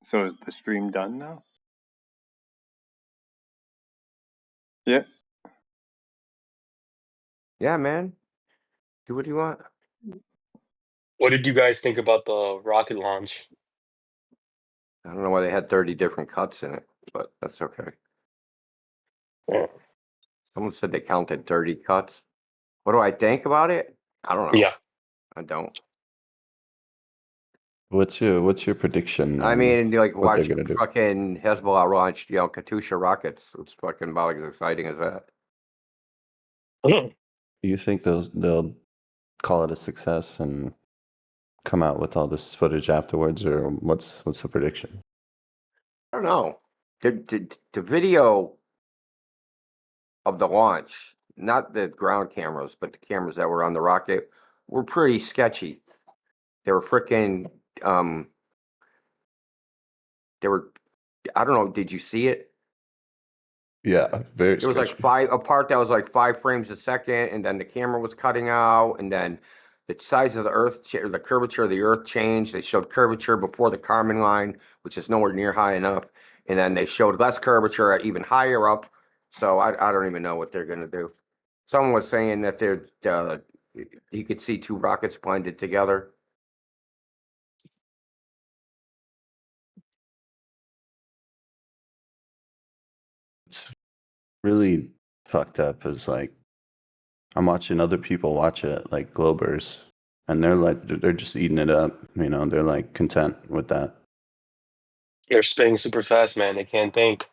So is the stream done now? Yeah. Yeah, man. Do what you want. What did you guys think about the rocket launch? I don't know why they had 30 different cuts in it, but that's okay. Yeah. Someone said they counted 30 cuts. What do I think about it? I don't know. Yeah. I don't. What's your prediction I on mean, like what they're watching gonna do? fucking Hezbollah launch, Katyusha rockets. It's fucking about as exciting as that. Mhm. Do you think they'll call it a success and come out with all this footage afterwards, or what's the prediction? I don't know. The video of the launch, not the ground cameras, but the cameras that were on the rocket, were pretty sketchy. They were freaking, they were, I don't know, did you see it? Yeah, very It was like sketchy. a part that was like 5 frames a second, and then the camera was cutting out, and then the size of the earth, or the curvature of the earth changed. They showed curvature before the Kármán line, which is nowhere near high enough. And then they showed less curvature at even higher up. So I don't even know what they're going to do. Someone was saying that you could see two rockets blended together. It's really fucked up. Is like I'm watching other people watch it, like Globers, and they're just eating it up. They're like content with that. They're spinning super fast, man. They can't think.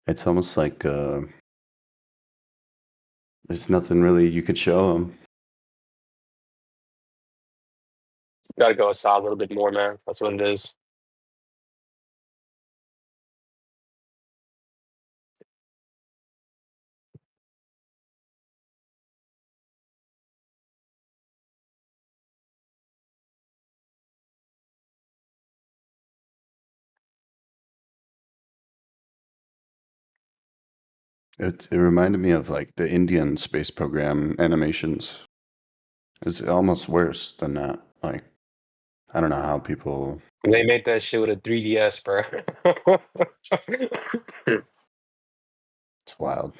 It's almost like there's nothing really you could show them. Gotta go outside a little bit more, man. That's what it is. It reminded me of like the Indian space program animations. It's almost worse than that. Like I don't know how people. They made that shit with a 3DS, bro. It's wild.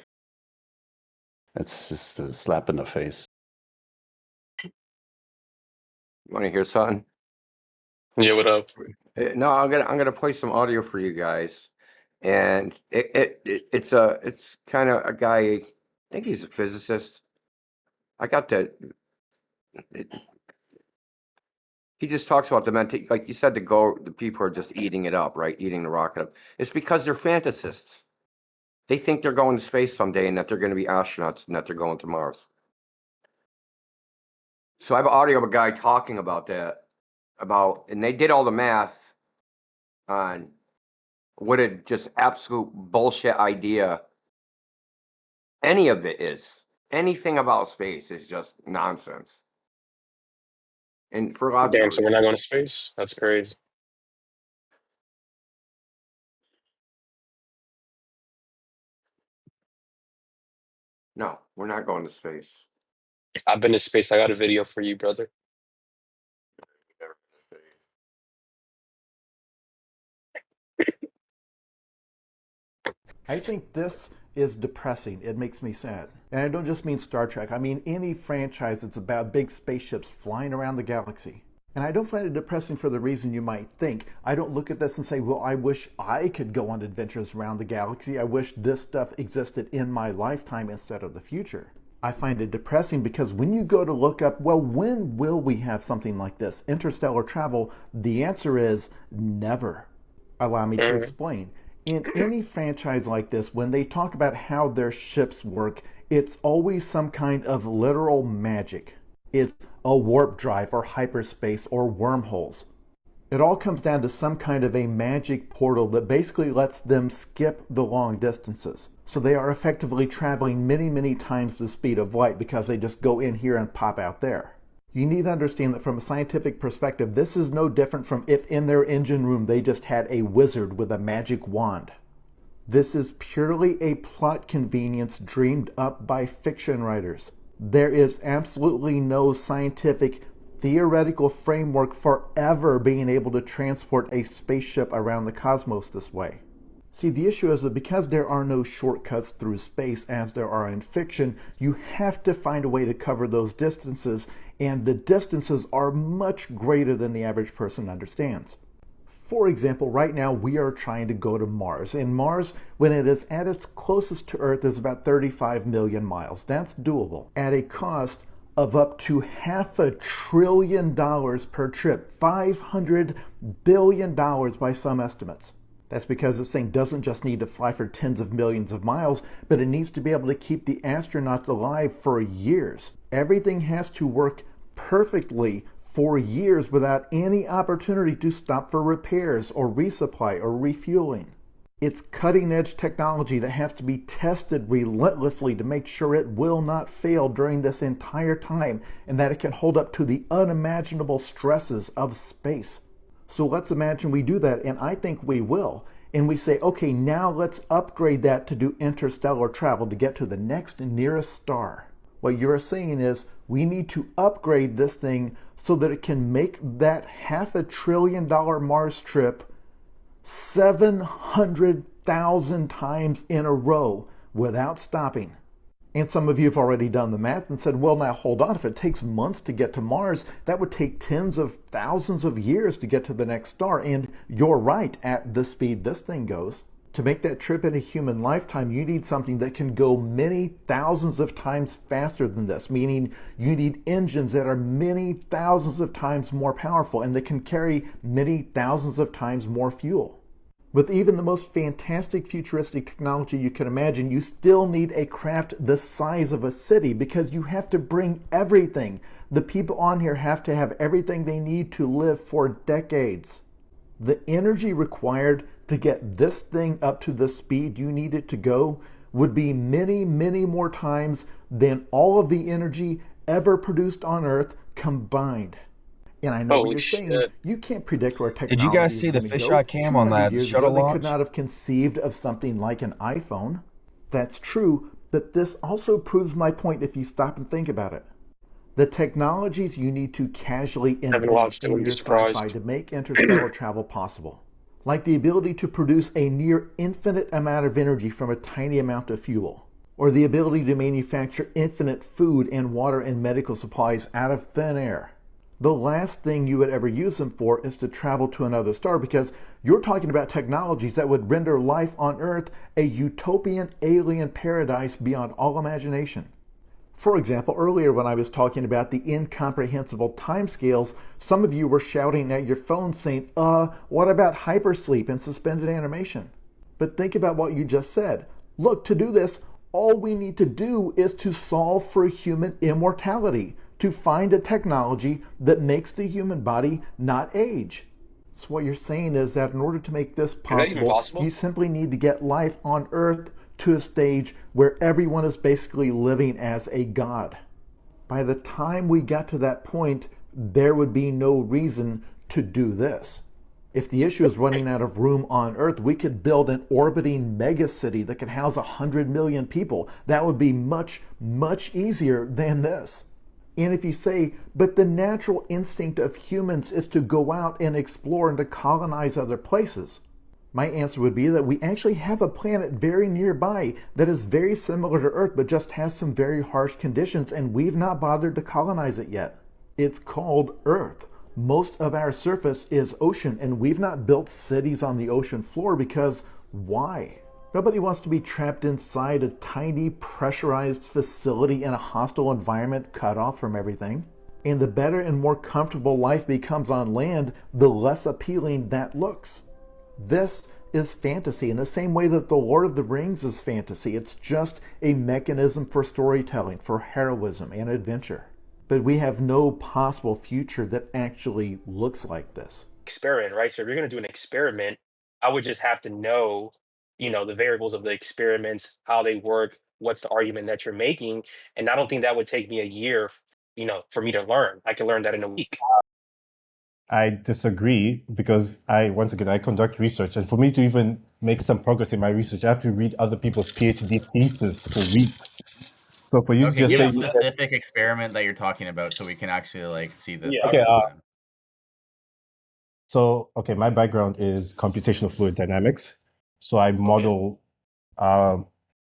It's just a slap in the face. You want to hear something? Yeah, what up? No, I'm gonna play some audio for you guys, and it's kind of a guy. I think he's a physicist. I got the. He just talks about like you said, the people are just eating it up, right? Eating the rocket up. It's because they're fantasists. They think they're going to space someday and that they're going to be astronauts and that they're going to Mars. So I have audio of a guy talking about that, and they did all the math on what a just absolute bullshit idea any of it is. Anything about space is just nonsense. And for lots of Damn, so we're reasons. not going to space? That's crazy. No, we're not going to space. I've been to space. I got a video for you, brother. I think this is depressing. It makes me sad. And I don't just mean Star Trek. I mean any franchise that's about big spaceships flying around the galaxy. And I don't find it depressing for the reason you might think. I don't look at this and say, well, I wish I could go on adventures around the galaxy. I wish this stuff existed in my lifetime instead of the future. I find it depressing because when you go to look up, well, when will we have something like this, interstellar travel, the answer is never. Allow me to explain. In any franchise like this, when they talk about how their ships work, it's always some kind of literal magic. It's a warp drive or hyperspace or wormholes. It all comes down to some kind of a magic portal that basically lets them skip the long distances. So they are effectively traveling many, many times the speed of light because they just go in here and pop out there. You need to understand that from a scientific perspective, this is no different from if in their engine room they just had a wizard with a magic wand. This is purely a plot convenience dreamed up by fiction writers. There is absolutely no scientific theoretical framework for ever being able to transport a spaceship around the cosmos this way. See, the issue is that because there are no shortcuts through space as there are in fiction, you have to find a way to cover those distances, and the distances are much greater than the average person understands. For example, right now we are trying to go to Mars, and Mars, when it is at its closest to Earth, is about 35 million miles. That's doable at a cost of up to $500 billion per trip, $500 billion by some estimates. That's because this thing doesn't just need to fly for tens of millions of miles, but it needs to be able to keep the astronauts alive for years. Everything has to work perfectly for years without any opportunity to stop for repairs or resupply or refueling. It's cutting-edge technology that has to be tested relentlessly to make sure it will not fail during this entire time and that it can hold up to the unimaginable stresses of space. So let's imagine we do that, and I think we will. And we say, okay, now let's upgrade that to do interstellar travel to get to the next nearest star. What you're saying is we need to upgrade this thing so that it can make that $500 billion Mars trip 700,000 times in a row without stopping. And some of you have already done the math and said, well, now hold on, if it takes months to get to Mars, that would take tens of thousands of years to get to the next star. And you're right, at the speed this thing goes. To make that trip in a human lifetime, you need something that can go many thousands of times faster than this, meaning you need engines that are many thousands of times more powerful and that can carry many thousands of times more fuel. With even the most fantastic futuristic technology you can imagine, you still need a craft the size of a city because you have to bring everything. The people on here have to have everything they need to live for decades. The energy required to get this thing up to the speed you need it to go would be many, many more times than all of the energy ever produced on Earth combined. And I know what Holy you're saying. shit. You can't predict where technology Did you guys is see the going to go. fisheye cam on 200 that years shuttle ago, they could launch? not have conceived of something like an iPhone. That's true, but this also proves my point if you stop and think about it. The technologies you need to casually Haven't invent watched it, in wouldn't be your sci-fi surprised. to make interstellar travel possible, like the ability to produce a near infinite amount of energy from a tiny amount of fuel, or the ability to manufacture infinite food and water and medical supplies out of thin air. The last thing you would ever use them for is to travel to another star, because you're talking about technologies that would render life on Earth a utopian alien paradise beyond all imagination. For example, earlier when I was talking about the incomprehensible timescales, some of you were shouting at your phone saying, what about hypersleep and suspended animation? But think about what you just said. Look, to do this, all we need to do is to solve for human immortality, to find a technology that makes the human body not age. So what you're saying is that in order to make this that even possible, possible? you simply need to get life on Earth to a stage where everyone is basically living as a god. By the time we got to that point, there would be no reason to do this. If the issue is running out of room on Earth, we could build an orbiting megacity that could house 100 million people. That would be much, much easier than this. And if you say, but the natural instinct of humans is to go out and explore and to colonize other places, my answer would be that we actually have a planet very nearby that is very similar to Earth but just has some very harsh conditions, and we've not bothered to colonize it yet. It's called Earth. Most of our surface is ocean, and we've not built cities on the ocean floor because why? Nobody wants to be trapped inside a tiny pressurized facility in a hostile environment cut off from everything. And the better and more comfortable life becomes on land, the less appealing that looks. This is fantasy in the same way that the Lord of the Rings is fantasy. It's just a mechanism for storytelling, for heroism and adventure. But we have no possible future that actually looks like this. Experiment, right? So if you're going to do an experiment, I would just have to know, the variables of the experiments, how they work, what's the argument that you're making. And I don't think that would take me a year, for me to learn. I can learn that in a week. I disagree because once again, I conduct research, and for me to even make some progress in my research, I have to read other people's PhD thesis for weeks. So for you to Okay, just give say a specific experiment that you're talking about so we can actually like see this. Yeah. in real Okay, time. okay, my background is computational fluid dynamics. So I model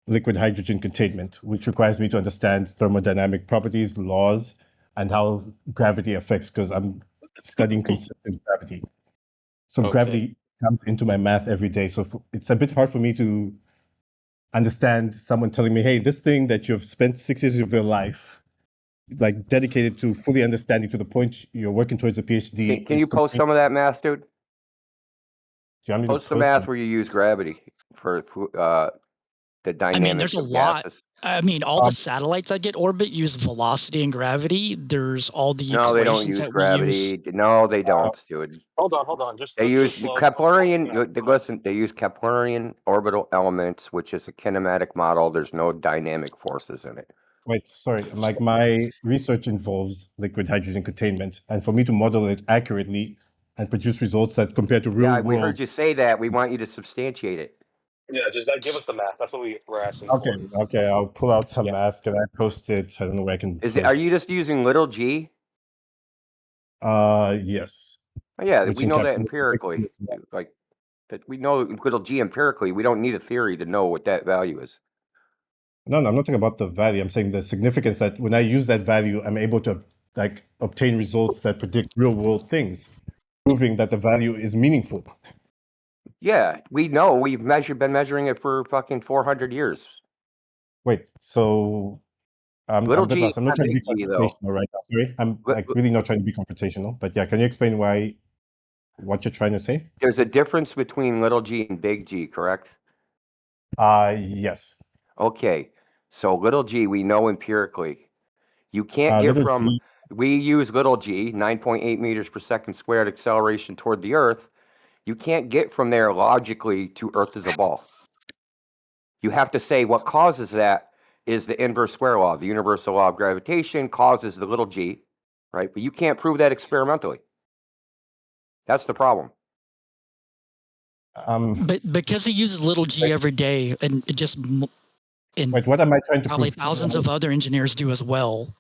liquid hydrogen containment, which requires me to understand thermodynamic properties, laws, and how gravity affects, because I'm studying consistent gravity. So Okay. gravity comes into my math every day. So it's a bit hard for me to understand someone telling me, hey, this thing that you've spent 6 years of your life, like dedicated to fully understanding to the point you're working towards a PhD. Can you post some of that math, dude? Do you want me to Post the post math them? where you use gravity for the dynamics there's a of lot. gases. All the satellites that get orbit use velocity and gravity. There's all the No, they don't equations use that we use. gravity. No, they don't, dude. Hold on. Just They let's use just slow. Keplerian. Listen, they use Keplerian orbital elements, which is a kinematic model. There's no dynamic forces in it. Wait, sorry. Like my research involves liquid hydrogen containment, and for me to model it accurately and produce results that compare to real Yeah, we world. heard you say that. We want you to substantiate it. Yeah, just give us the math. That's what we're asking Okay, for. okay. I'll pull out some Yeah. math. Can I post it? I don't know where I can. Are you just using little g? Yes. Oh, yeah, Which we know that encapsulates empirically. Like that, we know little g empirically. We don't need a theory to know what that value is. No, I'm not talking about the value. I'm saying the significance that when I use that value, I'm able to like obtain results that predict real world things, proving that the value is meaningful. Yeah, we know. We've been measuring it for fucking 400 years. Wait, so I'm Little a bit g, lost. I'm not not trying to be big g, though. confrontational right now. Sorry, I'm Li- like really not trying to be confrontational. But yeah, can you explain what you're trying to say? There's a difference between little g and big G, correct? Yes. Okay, so little g, we know empirically. You can't get Little from, g. we use little g, 9.8 meters per second squared acceleration toward the Earth. You can't get from there logically to Earth as a ball. You have to say what causes that is the inverse square law. The universal law of gravitation causes the little g, right? But you can't prove that experimentally. That's the problem. But because he uses little g Wait. every day, and it just and Wait, what am I trying to probably prove? thousands of other engineers do as well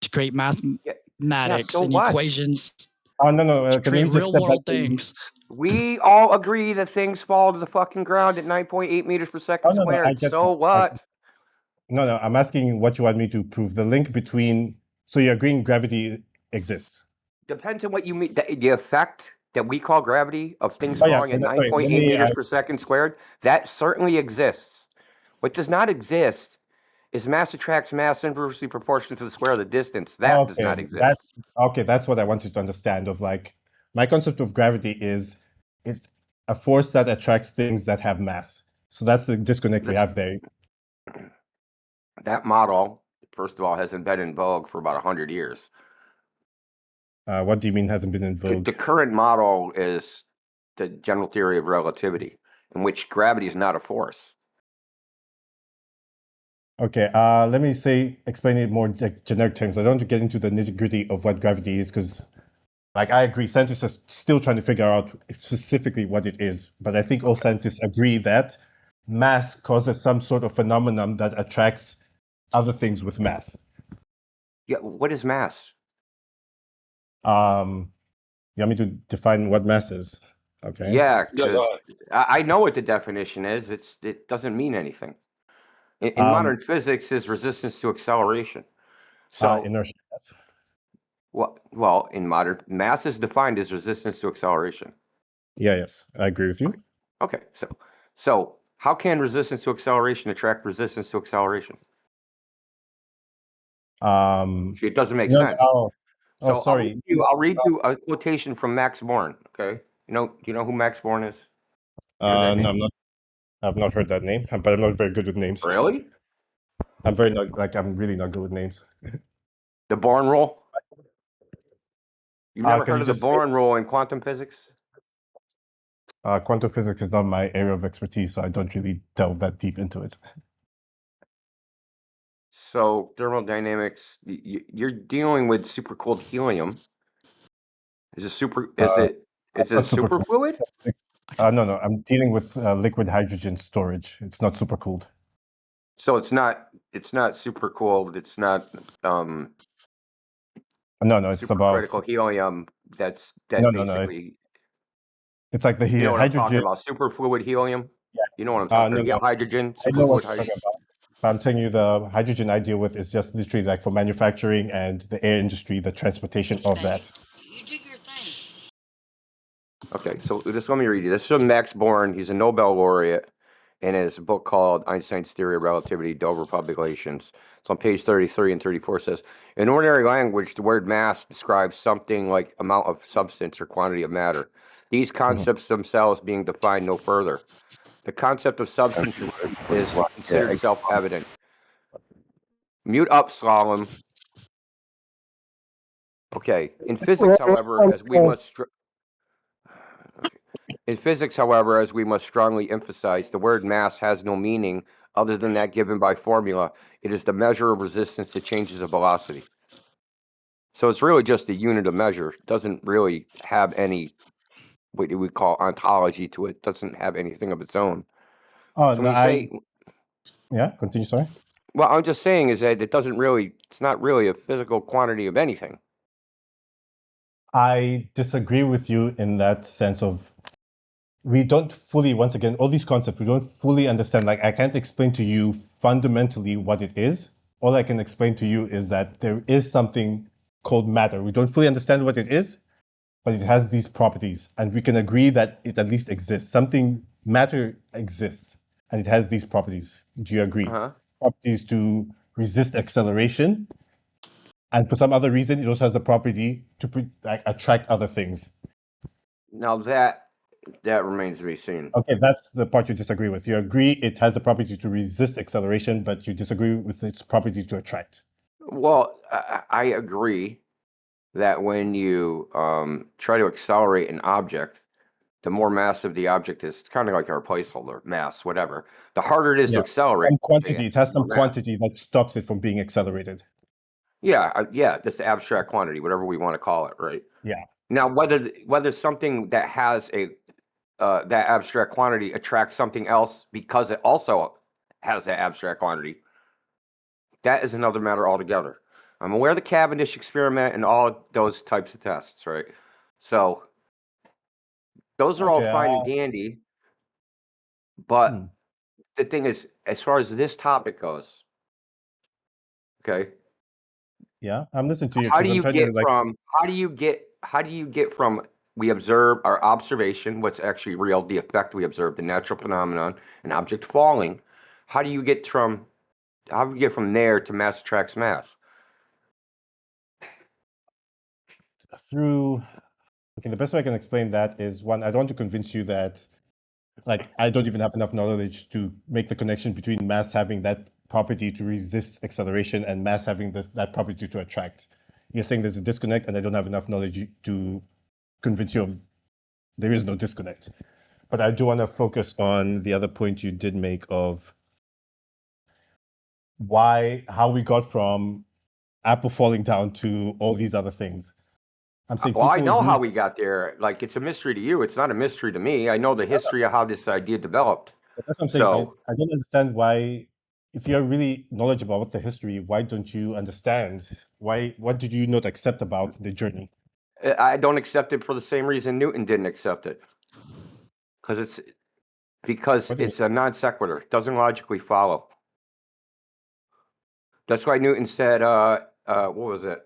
to create mathematics so and what? equations Oh no, to can we create just real step back? world things. We all agree that things fall to the fucking ground at 9.8 meters per second Oh no, I squared. get So that. what? No, I'm asking what you want me to prove. The link between. So you're agreeing gravity exists. Depends on what you mean. The effect that we call gravity of things Oh yeah, falling at sorry. 9.8 meters per second squared, that certainly exists. What does not exist is mass attracts mass inversely proportional to the square of the distance. That does not exist. That's what I wanted to understand. Of like, my concept of gravity is it's a force that attracts things that have mass. So that's the disconnect we have there. That model, first of all, hasn't been in vogue for about 100 years. What do you mean hasn't been in vogue? The current model is the general theory of relativity, in which gravity is not a force. Okay, let me explain it more like generic terms. I don't want to get into the nitty gritty of what gravity is because, like, I agree, scientists are still trying to figure out specifically what it is. But I think all scientists agree that mass causes some sort of phenomenon that attracts other things with mass. Yeah, what is mass? You want me to define what mass is? Okay. Yeah, Yeah, because go I know what the definition is. It doesn't mean anything. In modern physics, is resistance to acceleration. So, inertia. Yes. well, in modern mass is defined as resistance to acceleration. Yes, I agree with you. Okay, so how can resistance to acceleration attract resistance to acceleration? It doesn't make sense. So sorry. I'll read you a quotation from Max Born. Okay, do you know who Max Born is? You heard that No, name? I've not heard that name, but I'm not very good with names. Really? I'm really not good with names. The Born rule? You've never Can heard you of the just Born rule in quantum physics? quantum physics is not my area of expertise, so I don't really delve that deep into it. So thermodynamics, you're dealing with supercooled helium. Is it Not supercooled. superfluid? No, I'm dealing with liquid hydrogen storage. It's not supercooled. So it's not super cooled. It's not No, it's about supercritical helium. That no. basically, It's like the you know what I'm talking hydrogen. about? Superfluid helium. Yeah. You know what I'm talking No, about? Yeah, hydrogen, I know what superfluid you're hydrogen. talking about. But I'm telling you, the hydrogen I deal with is just literally like for manufacturing and the air industry, the transportation of that. You do your thing. Okay, so just let me read you. This is from Max Born. He's a Nobel laureate in his book called Einstein's Theory of Relativity, Dover Publications. It's on page 33 and 34 says, in ordinary language, the word mass describes something like amount of substance or quantity of matter. These concepts themselves being defined no further. The concept of substance is considered self-evident. Mute up, Slalom. Okay. In physics, however, as we must strongly emphasize, the word mass has no meaning other than that given by formula. It is the measure of resistance to changes of velocity. So it's really just a unit of measure. It doesn't really have any, what we call ontology to it. It doesn't have anything of its own. Oh, So no, when you say, yeah, continue, sorry. well, I'm just saying is that it's not really a physical quantity of anything. I disagree with you in that sense of we don't fully, once again, all these concepts, we don't fully understand. Like, I can't explain to you fundamentally what it is. All I can explain to you is that there is something called matter. We don't fully understand what it is, but it has these properties. And we can agree that it at least exists. Matter exists, and it has these properties. Do you agree? Uh-huh. Properties to resist acceleration. And for some other reason, it also has the property to attract other things. Now that remains to be seen. Okay, that's the part you disagree with. You agree it has the property to resist acceleration, but you disagree with its property to attract. Well, I agree that when you try to accelerate an object, the more massive the object is, kind of like our placeholder, mass, whatever, the harder it is to accelerate. Some quantity. It has some quantity that stops it from being accelerated. Yeah, just the abstract quantity, whatever we want to call it, right? Yeah. Now, whether something that has that abstract quantity attracts something else because it also has that abstract quantity, that is another matter altogether. I'm aware of the Cavendish experiment and all those types of tests, right? So those are all fine and dandy, but the thing is, as far as this topic goes, okay, Yeah, I'm listening to you. how 'cause do I'm you trying get to, like, from we observe our observation, what's actually real, the effect we observe, the natural phenomenon, an object falling, how do you get from there to mass attracts mass? through. Okay, the best way I can explain that is one, I don't want to convince you that, like, I don't even have enough knowledge to make the connection between mass having that property to resist acceleration and mass having that property to attract. You're saying there's a disconnect, and I don't have enough knowledge to convince you of there is no disconnect. But I do want to focus on the other point you did make of how we got from Apple falling down to all these other things. I'm saying Well, I people know how use. we got there. Like, it's a mystery to you. It's not a mystery to me. I know the history of how this idea developed. That's what I'm saying. I don't understand why, if you're really knowledgeable about the history, why don't you understand what did you not accept about the journey? I don't accept it for the same reason Newton didn't accept it. Because it's a non sequitur. It doesn't logically follow. That's why Newton said, what was it?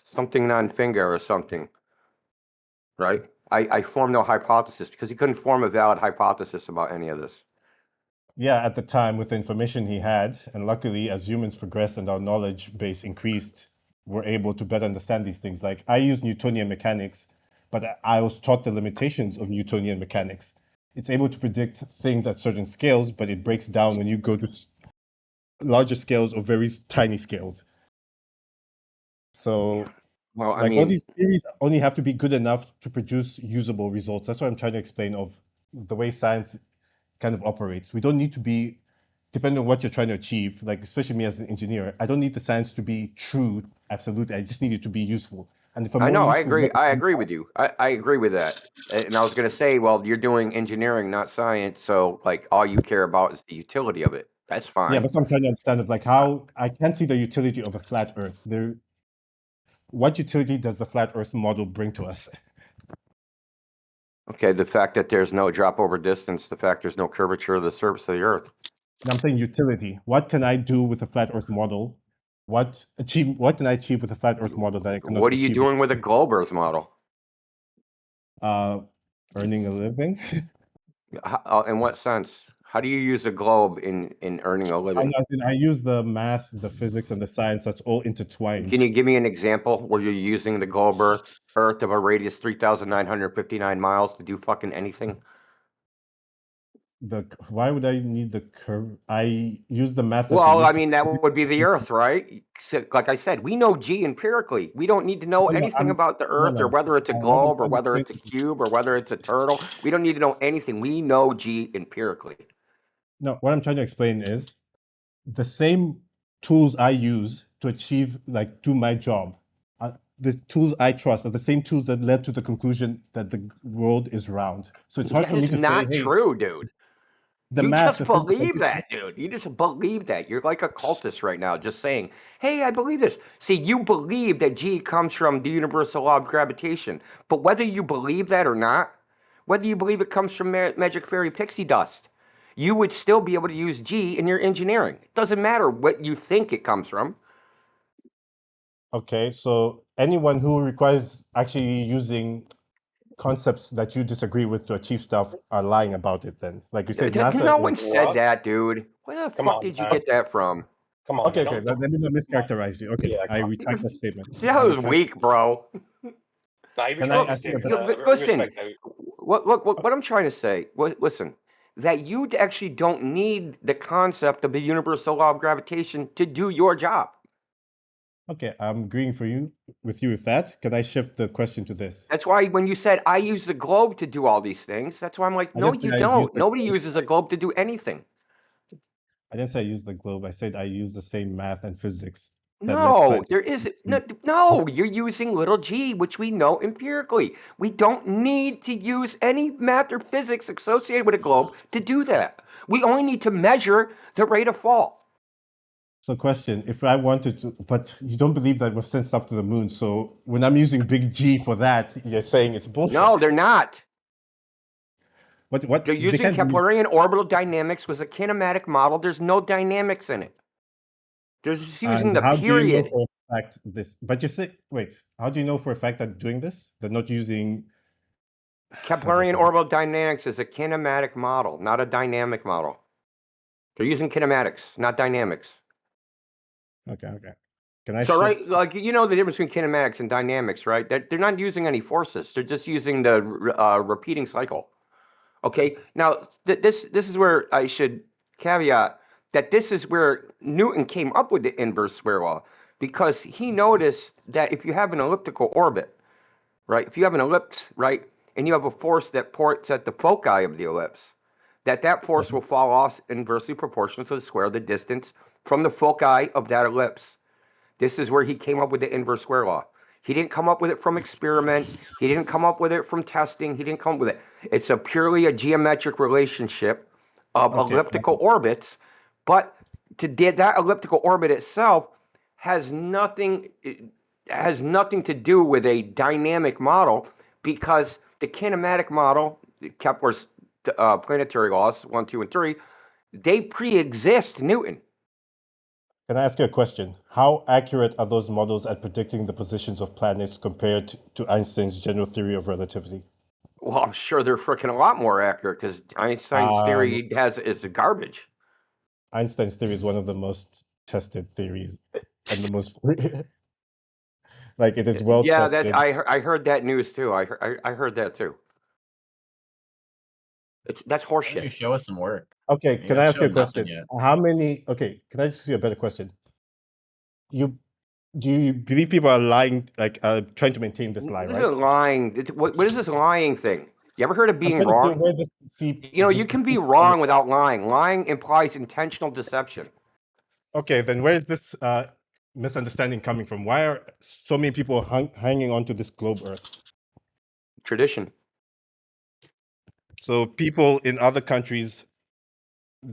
Something non-finger or something, right? I formed no hypothesis because he couldn't form a valid hypothesis about any of this. Yeah, at the time, with the information he had, and luckily, as humans progressed and our knowledge base increased, we're able to better understand these things. Like, I use Newtonian mechanics, but I was taught the limitations of Newtonian mechanics. It's able to predict things at certain scales, but it breaks down when you go to larger scales or very tiny scales. So, well, I like, mean, all these theories only have to be good enough to produce usable results. That's what I'm trying to explain of the way science kind of operates. We don't need to be, depending on what you're trying to achieve, like, especially me as an engineer, I don't need the science to be true, absolute. I just need it to be useful. And if I'm I know, I useful, agree. I agree with you. I agree with that. And I was going to say, well, you're doing engineering, not science. So, like, all you care about is the utility of it. That's fine. Yeah, that's what I'm trying to understand. Of like how I can't see the utility of a flat Earth. What utility does the flat Earth model bring to us? Okay, the fact that there's no drop over distance, the fact there's no curvature of the surface of the Earth. And I'm saying utility. What can I do with a flat Earth model? What can I achieve with a flat Earth model that I cannot What are you achieve doing with a globe Earth model? earning a living? In what sense? How do you use a globe in earning a living? I use the math, the physics, and the science that's all intertwined. Can you give me an example where you're using the globe Earth of a radius 3,959 miles to do fucking anything? Why would I need the curve? I use the math. Well, I mean, that would be the Earth, right? Like I said, we know G empirically. We don't need to know anything about the Earth or whether it's a globe or whether it's a cube or whether it's a turtle. We don't need to know anything. We know G empirically. No, what I'm trying to explain is the same tools I use to achieve, like, do my job. The tools I trust are the same tools that led to the conclusion that the world is round. So it's hard for me to say, hey, That is not true, dude. You just believe that, dude. You just believe that. You're like a cultist right now, just saying, hey, I believe this. See, you believe that G comes from the universal law of gravitation. But whether you believe that or not, whether you believe it comes from magic fairy pixie dust, you would still be able to use G in your engineering. It doesn't matter what you think it comes from. Okay, so anyone who requires actually using concepts that you disagree with to achieve stuff are lying about it then. Like you said, NASA... No one said that, dude. Where the fuck did you get that from? Come on, Okay, man. let me not mischaracterize you. Okay, Yeah, I retract that statement. That was weak, bro. Nah, you Can I retract the ask you a statement. better- Listen, Respect that. what I'm trying to say, listen, that you actually don't need the concept of the universal law of gravitation to do your job. Okay, I'm agreeing with you with that. Can I shift the question to this? That's why when you said I use the globe to do all these things, that's why I'm like, no, you don't. Nobody uses a globe to do anything. I didn't say I use the globe. I said I use the same math and physics. No, there is no. You're using little g, which we know empirically. We don't need to use any math or physics associated with a globe to do that. We only need to measure the rate of fall. So, question: if I wanted to, but you don't believe that we've sent stuff to the moon. So, when I'm using big G for that, you're saying it's bullshit. No, they're not. What? They're using Keplerian orbital dynamics with a kinematic model. There's no dynamics in it. They're just using the how period. Do you know for a fact this? But you say, wait. How do you know for a fact that doing this, they're not using? Keplerian orbital dynamics is a kinematic model, not a dynamic model. They're using kinematics, not dynamics. Okay. Can I right, like, you know the difference between kinematics and dynamics, right? They're not using any forces. They're just using the repeating cycle. Okay, now this is where I should caveat that this is where Newton came up with the inverse square law, because he noticed that if you have an elliptical orbit, right? If you have an ellipse, right, and you have a force that points at the foci of the ellipse, that force will fall off inversely proportional to the square of the distance from the foci of that ellipse. This is where he came up with the inverse square law. He didn't come up with it from experiment. He didn't come up with it from testing. He didn't come up with it. It's purely a geometric relationship of elliptical orbits. But that elliptical orbit itself has nothing to do with a dynamic model, because the kinematic model, Kepler's planetary laws 1, 2, and 3, they pre-exist Newton. Can I ask you a question? How accurate are those models at predicting the positions of planets compared to Einstein's general theory of relativity? Well, I'm sure they're freaking a lot more accurate, because Einstein's theory is garbage. Einstein's theory is one of the most tested theories and the most like, it is well tested. I heard that news too. I heard that too. That's horseshit. Why don't you show us some work? Okay, can I ask you a question? Yet. Okay, can I ask you a better question? Do you believe people are lying, like trying to maintain this lie, right? This is lying. What is this lying thing? You ever heard of being wrong? You can be wrong without lying. Lying implies intentional deception. Okay, then where is this misunderstanding coming from? Why are so many people hanging on to this globe Earth? Tradition. So people in other countries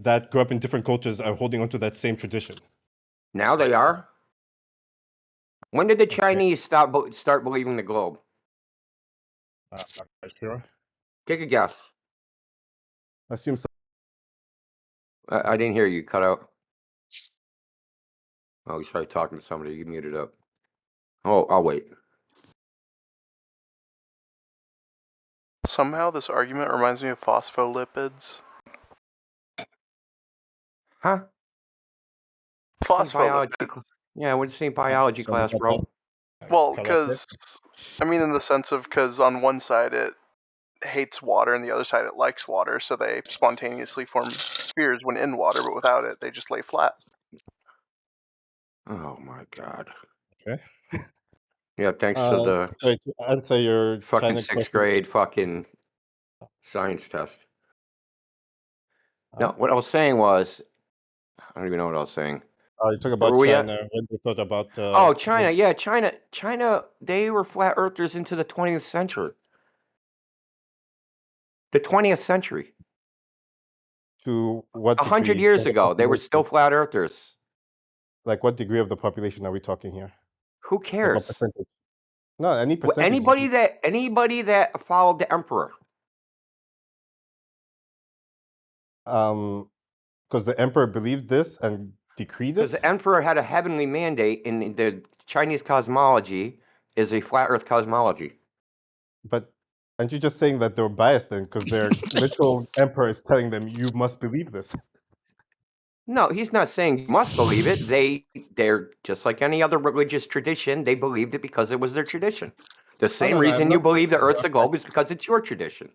that grew up in different cultures are holding on to that same tradition. Now they are. When did the Chinese start believing the globe? I'm not sure. Take a guess. I assume so. I didn't hear you. Cut out. Oh, you started talking to somebody. You muted up. Oh, I'll wait. Somehow this argument reminds me of phospholipids. Huh? Biology. Phospholipids. Yeah, we're the same biology class, bro. Well, because, I mean, in the sense of, because on one side it hates water and the other side it likes water, so they spontaneously form spheres when in water, but without it, they just lay flat. Oh my god. Okay. Yeah, thanks to the Sorry, to answer your fucking China sixth question. grade fucking science test. No, Huh? what I was saying was, I don't even know what I was saying. You talk Where about were we at? China. What you thought about? Oh, China. Yeah, China. They were flat earthers into the 20th century. The 20th century. To what degree? 100 years ago, they were still flat earthers. Like what degree of the population are we talking here? Who Like what cares? percentage? No, any Well, percentage. anybody that followed the emperor. Because the emperor believed this and decreed Because it. the emperor had a heavenly mandate, and the Chinese cosmology is a flat Earth cosmology. But aren't you just saying that they're biased then? Because their literal emperor is telling them you must believe this. No, he's not saying you must believe it. They're just like any other religious tradition. They believed it because it was their tradition. The same no, reason I'm you not believe the saying Earth's a that. globe is because it's your tradition.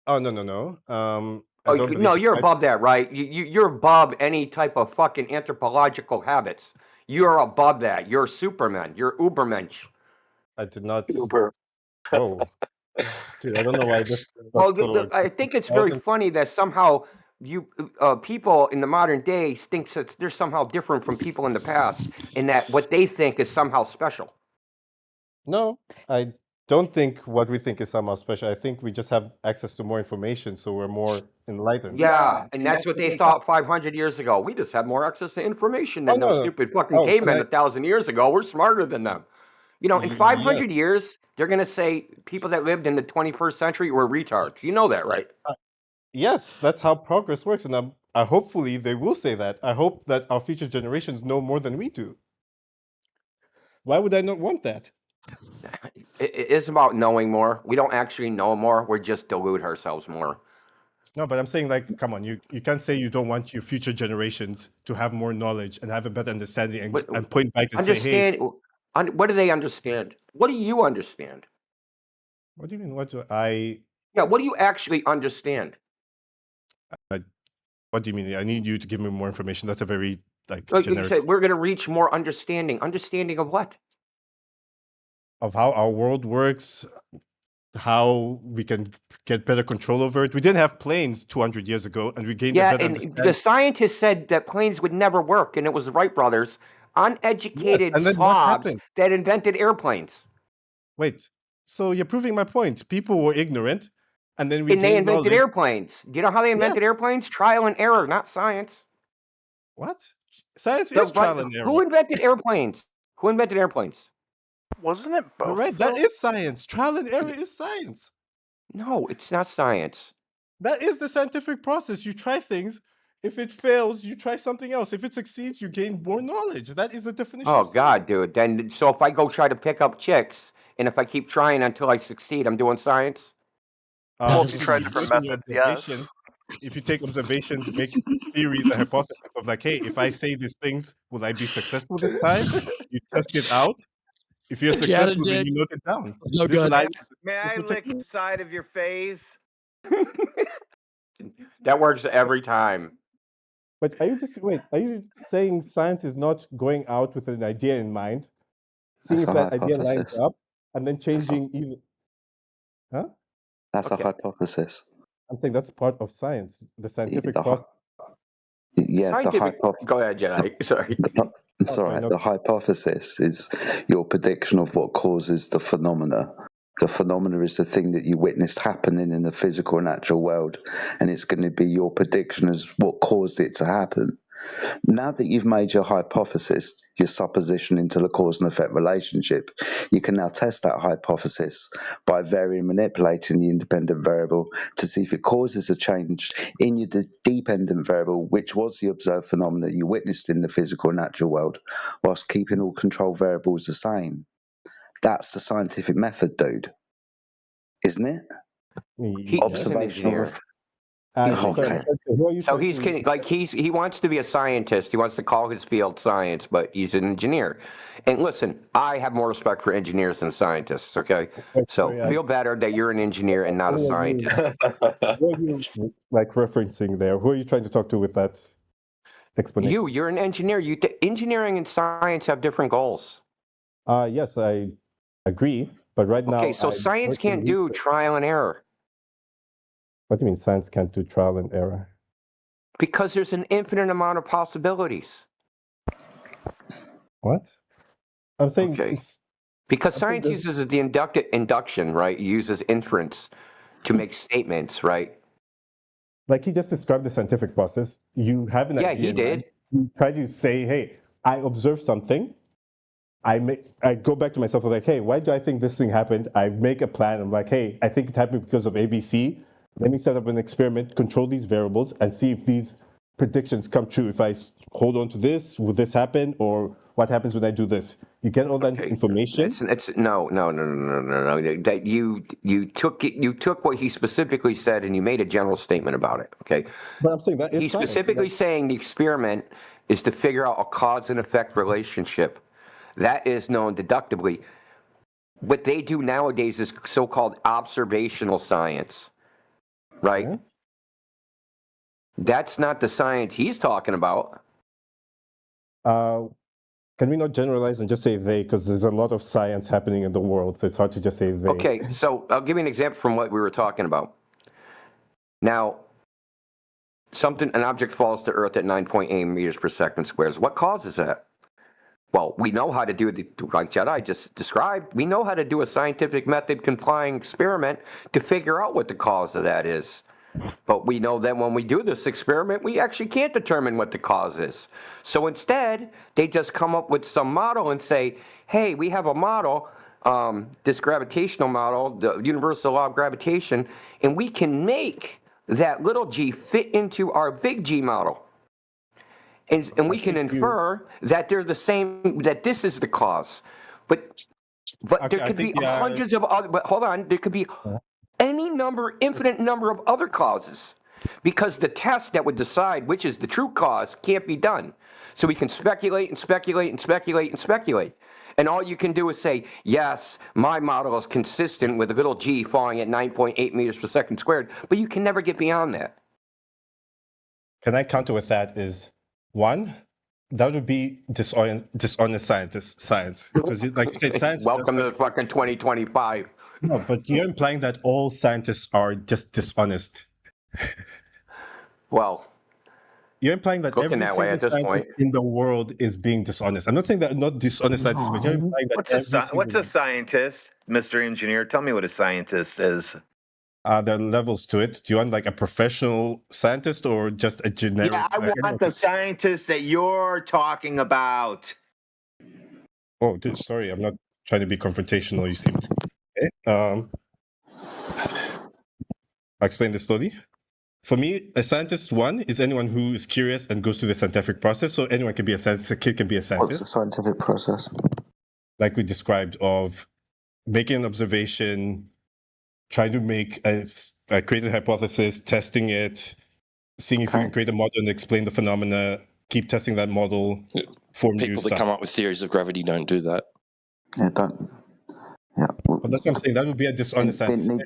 Oh no. I don't believe No, the you're Bible. above that, right? You're above any type of fucking anthropological habits. You're above that. You're Superman. You're Ubermensch. I did not. Uber. Whoa, dude! I don't know why this. Well, got so I think it's I very wasn't- funny that somehow you people in the modern day think that they're somehow different from people in the past, and that what they think is somehow special. No, I don't think what we think is somehow special. I think we just have access to more information, so we're more enlightened. Yeah, and that's what they thought 500 years ago. We just have more access to information than Oh, those no. stupid fucking Oh, cavemen and 1,000 years ago. We're smarter than them. You know, in Yes. 500 years, they're going to say people that lived in the 21st century were retards. You know that, right? Yes, that's how progress works, and hopefully they will say that. I hope that our future generations know more than we do. Why would I not want that? It is about knowing more. We don't actually know more. We're just delude ourselves more. No, but I'm saying, like, come on, you can't say you don't want your future generations to have more knowledge and have a better understanding and point back and say, hey, Understand? What do they understand? What do you understand? what do you mean? What do I? Yeah, what do you actually understand? What do you mean? I need you to give me more information. That's a very Like you generic said, we're going to reach more understanding. Understanding of what? of how our world works, how we can get better control over it. We didn't have planes 200 years ago, and we gained a Yeah, better and the understanding. scientists said that planes would never work, and it was the Wright brothers, uneducated and then what slobs, happened? that invented airplanes. Wait, so you're proving my point. People were ignorant, and then we And they gained invented knowledge. airplanes. Do you know how they invented airplanes? Trial and error, not science. What? Science is trial and error. Who invented airplanes? Who invented airplanes? Wasn't it both? You're right. That is science. Trial and error is science. No, it's not science. That is the scientific process. You try things. If it fails, you try something else. If it succeeds, you gain more knowledge. That is the definition Oh of science. God, dude. Then so if I go try to pick up chicks, and if I keep trying until I succeed, I'm doing science. Well, if you try different methods, yes. If you take observations, make theories, a hypothesis of like, hey, if I say these things, will I be successful this time? You test it out. If you're successful, then you note it down. No good. May I lick the side of your face? That works every time. But are you saying science is not going out with an idea in mind, seeing if that idea lines up, and then changing even? Huh? That's a hypothesis. I'm saying that's part of science, the scientific process. Yeah, Go ahead, Jedi. Sorry. It's all right. The hypothesis is your prediction of what causes the phenomena, The phenomena is the thing that you witnessed happening in the physical and natural world, and it's going to be your prediction as what caused it to happen. Now that you've made your hypothesis, your supposition into the cause and effect relationship, you can now test that hypothesis by varying and manipulating the independent variable to see if it causes a change in your dependent variable, which was the observed phenomena you witnessed in the physical and natural world, whilst keeping all control variables the same. That's the scientific method, dude. Isn't it? He's an Observational. engineer. Sorry, Okay. who are you So trying to- he wants to be a scientist. He wants to call his field science, but he's an engineer. And listen, I have more respect for engineers than scientists. Okay, so sorry, feel better that you're an engineer and not a who are scientist. Who are you like referencing there? Who are you trying to talk to with that explanation? You're an engineer. Engineering and science have different goals. Yes, I agree. But right now, Okay, so science can't do trial and error. What do you mean science can't do trial and error? Because there's an infinite amount of possibilities. What? I'm saying Okay. Because science uses the induction, right? It uses inference to make statements, right? Like he just described the scientific process. You have an idea. Yeah, he in mind. did. You try to say, hey, I observed something. I go back to myself like, hey, why do I think this thing happened? I make a plan. I'm like, hey, I think it happened because of ABC. Let me set up an experiment, control these variables, and see if these predictions come true. If I hold on to this, will this happen? Or what happens when I do this? You get all that information. No. That you took what he specifically said and you made a general statement about it. Okay. But I'm saying that he's specifically saying the experiment is to figure out a cause and effect relationship. That is known deductively. What they do nowadays is so-called observational science, right? Okay. That's not the science he's talking about. Can we not generalize and just say they? Because there's a lot of science happening in the world, so it's hard to just say they. Okay, so I'll give you an example from what we were talking about. Now, an object falls to Earth at 9.8 meters per second squares. What causes that? Well, we know how to do it, like Jedi just described. We know how to do a scientific method complying experiment to figure out what the cause of that is. But we know that when we do this experiment, we actually can't determine what the cause is. So instead, they just come up with some model and say, hey, we have a model, this gravitational model, the universal law of gravitation, and we can make that little g fit into our big G model. And we can infer that they're the same, that this is the cause. But there could be hundreds of other, but hold on, there could be infinite number of other causes, because the test that would decide which is the true cause can't be done. So we can speculate and speculate and speculate and speculate. And all you can do is say, yes, my model is consistent with a little g falling at 9.8 meters per second squared, but you can never get beyond that. Can I counter with that is, one, that would be dishonest science. Because like you said, science... Welcome to the fucking 2025. No, but you're implying that all scientists are just dishonest. Well, you're implying that every that way at this point in the world is being dishonest. I'm not saying that not dishonest scientists, but you're implying that What's a scientist, Mr. Engineer? Tell me what a scientist is. There are levels to it. Do you want like a professional scientist or just a generic? Yeah, I want the scientist that you're talking about. Oh, dude, sorry, I'm not trying to be confrontational. You seem okay. I'll explain this slowly. For me, a scientist, one, is anyone who is curious and goes through the scientific process. So anyone can be a scientist. A kid can be a scientist. What's the scientific process? Like we described, of making an observation, trying to make create a hypothesis, testing it, seeing if you can create a model and explain the phenomena, keep testing that model, form new People stuff. that come up with theories of gravity don't do that. Yeah, don't. Yeah. But that's what I'm saying. That would be a dishonest scientist.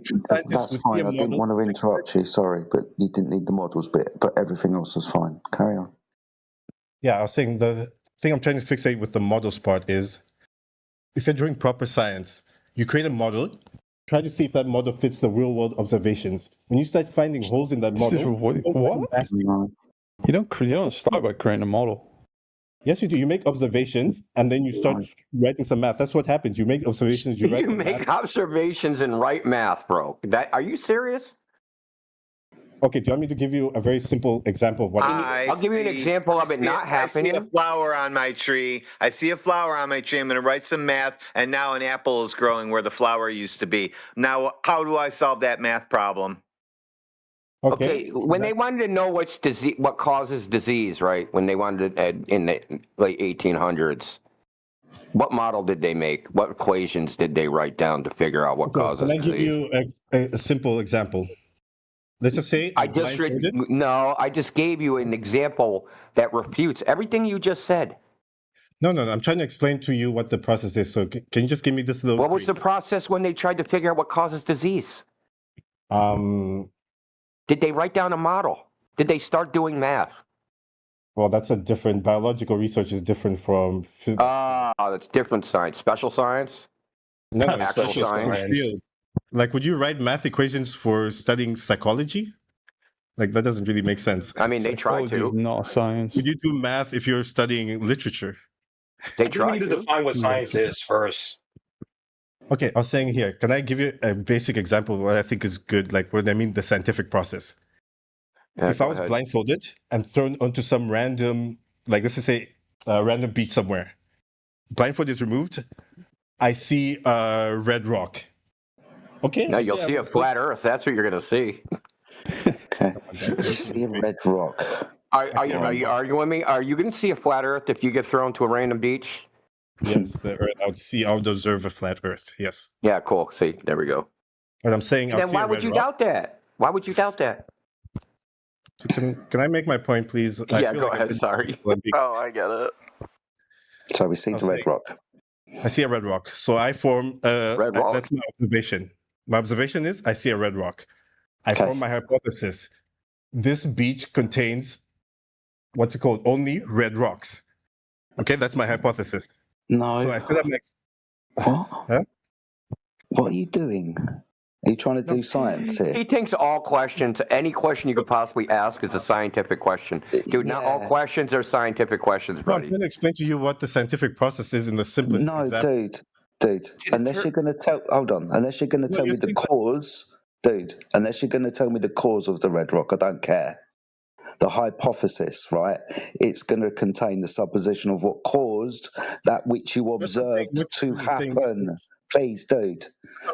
That's fine. I didn't want to interrupt you. Sorry, but you didn't need the models bit, but everything else was fine. Carry on. Yeah, I was saying the thing I'm trying to fixate with the models part is, if you're doing proper science, you create a model, try to see if that model fits the real world observations. When you start finding holes in that model, What? You don't start by creating a model. Yes, you do. You make observations and then you start writing some math. That's what happens. You make observations, you write You some make math. observations and write math, bro. Are you serious? Okay, do you want me to give you a very simple example of what I'll give you an example of it not I see a happening. flower on my tree. I'm going to write some math, and now an apple is growing where the flower used to be. Now, how do I solve that math problem? Okay, when they wanted to know what causes disease, right? When they wanted to, in the late 1800s, what model did they make? What equations did they write down to figure out what causes Can I give disease? you a simple example? Let's just say I just gave you an example that refutes everything you just said. No, I'm trying to explain to you what the process is. So can you just give me this little What was the process when they tried to figure out what causes disease? Did they write down a model? Did they start doing math? Well, that's a different biological research is different from that's different science. Special science? No, actual it's science. field. Like, would you write math equations for studying psychology? Like, that doesn't really make sense. I mean, they try Psychology is to. not science. Would you do math if you're studying literature? They I think we try need to to. define what science is first. Okay, I was saying here, can I give you a basic example of what I think is good, like what I mean the scientific process? Yeah, if I was blindfolded and thrown onto some random, like let's just say a random beach somewhere, blindfold is removed, I see a red rock. Okay. No, you'll see a flat Earth. That's what you're going to see. Okay. See a red rock. Are you arguing with me? Are you going to see a flat Earth if you get thrown to a random beach? Yes, the Earth. I would observe a flat Earth. Yes. Yeah, cool. See, there we go. But I'm saying, then why would you doubt that? Why would you doubt that? Can I make my point, please? Yeah, go ahead. Sorry. Oh, I get it. So we see the red rock. I see a red rock. So I form red rock. That's my observation. My observation is I see a red rock. I form my hypothesis. This beach contains what's it called? Only red rocks. Okay, that's my hypothesis. No. So I fill up next. What? Huh? What are you doing? Are you trying to do science here? He thinks all questions, any question you could possibly ask is a scientific question. Dude, not all questions are scientific questions, No, buddy. I'm trying to explain to you what the scientific process is in the simplest example. Dude. Unless you're going to tell, hold on. Unless you're going to tell me the cause, unless you're going to tell me the cause of the red rock, I don't care. The hypothesis, right? It's going to contain the supposition of what caused that which you observed to happen. Please, dude.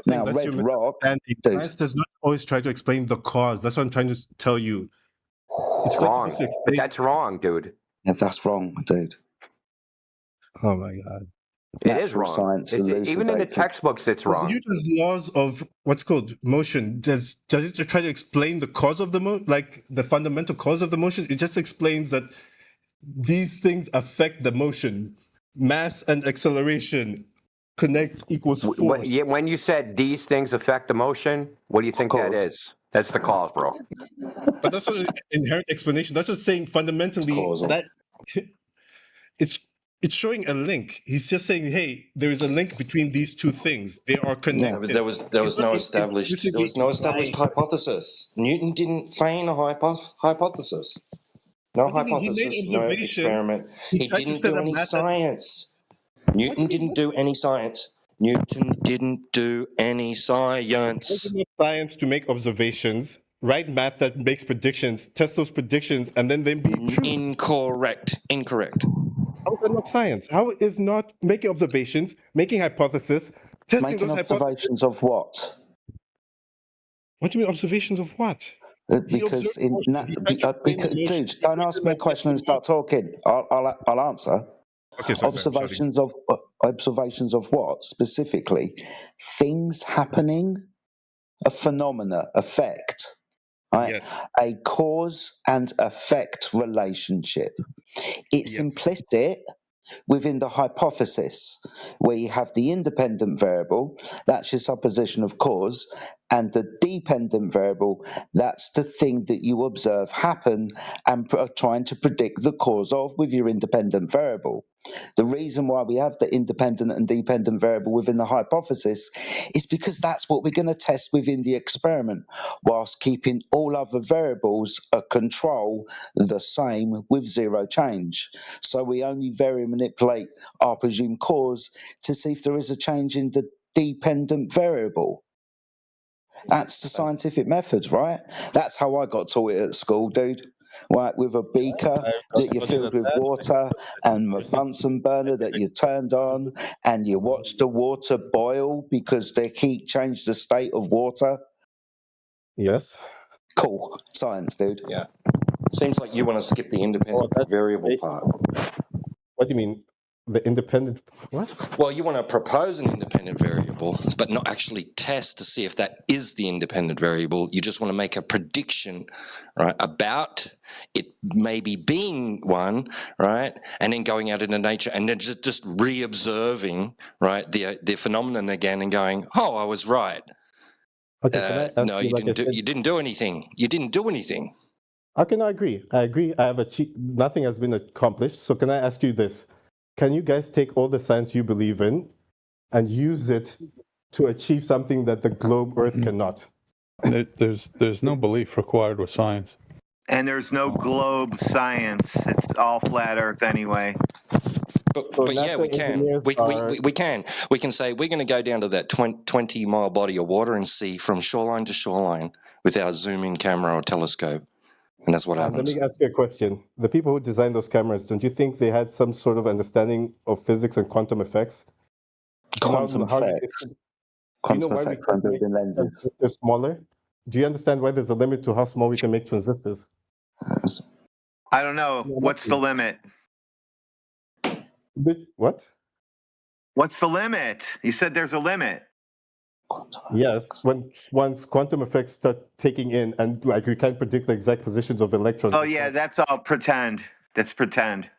Now, red rock, Science does not always try to explain the cause. That's what I'm trying to tell you. It's wrong. But that's wrong, dude. Yeah, that's wrong, dude. Oh my God. It is wrong. Even in the textbooks, it's wrong. Newton's laws of what's called motion, does it try to explain the cause of the like the fundamental cause of the motion? It just explains that these things affect the motion. Mass and acceleration connect equals force. When you said these things affect the motion, what do you think that is? That's the cause, bro. But that's not an inherent explanation. That's just saying fundamentally that it's showing a link. He's just saying, hey, there is a link between these two things. They are connected. There was no established hypothesis. Newton didn't feign a hypothesis. No hypothesis, no experiment. He didn't do any science. Newton didn't do any science. Newton didn't do any science. Science to make observations, write math that makes predictions, test those predictions, and then be true. Incorrect. How is that not science? How is not making observations, making hypotheses, testing making those observations of what? What do you mean observations of what? Because dude, don't ask me a question and start talking. I'll answer. Okay, so observations of what specifically? Things happening, a phenomena, effect, right? Yes. A cause and effect relationship. It's implicit within the hypothesis, where you have the independent variable, that's your supposition of cause, And the dependent variable, that's the thing that you observe happen and are trying to predict the cause of with your independent variable. The reason why we have the independent and dependent variable within the hypothesis is because that's what we're going to test within the experiment, whilst keeping all other variables at control the same with zero change. So we only vary and manipulate our presumed cause to see if there is a change in the dependent variable. That's the scientific methods, right? That's how I got taught it at school, dude. Right, with a beaker that you filled with water and a Bunsen burner that you turned on and you watched the water boil because the heat changed the state of water. Yes. Cool. Science, dude. Yeah. Seems like you want to skip the independent variable part. What do you mean? The independent what? Well, you want to propose an independent variable, but not actually test to see if that is the independent variable. You just want to make a prediction, right, about it maybe being one, right, and then going out into nature and then just re-observing, right, the phenomenon again and going, oh, I was right. Okay, can I ask no, you, you didn't do anything. You didn't do anything. Okay, no, I agree. I have achieved, nothing has been accomplished. So can I ask you this? Can you guys take all the science you believe in and use it to achieve something that the globe Earth cannot? There's no belief required with science. And there's no globe science. It's all flat Earth anyway. But yeah, we can. We can. We can say we're going to go down to that 20-mile body of water and see from shoreline to shoreline with our zoom-in camera or telescope. And that's what happens. Let me ask you a question. The people who designed those cameras, don't you think they had some sort of understanding of physics and quantum effects? Quantum effects. Quantum effects when building lenses. They're smaller. Do you understand why there's a limit to how small we can make transistors? I don't know. What's the limit? What? What's the limit? You said there's a limit. Yes, once quantum effects start taking in, and like we can't predict the exact positions of electrons. Oh yeah, that's all pretend. That's pretend.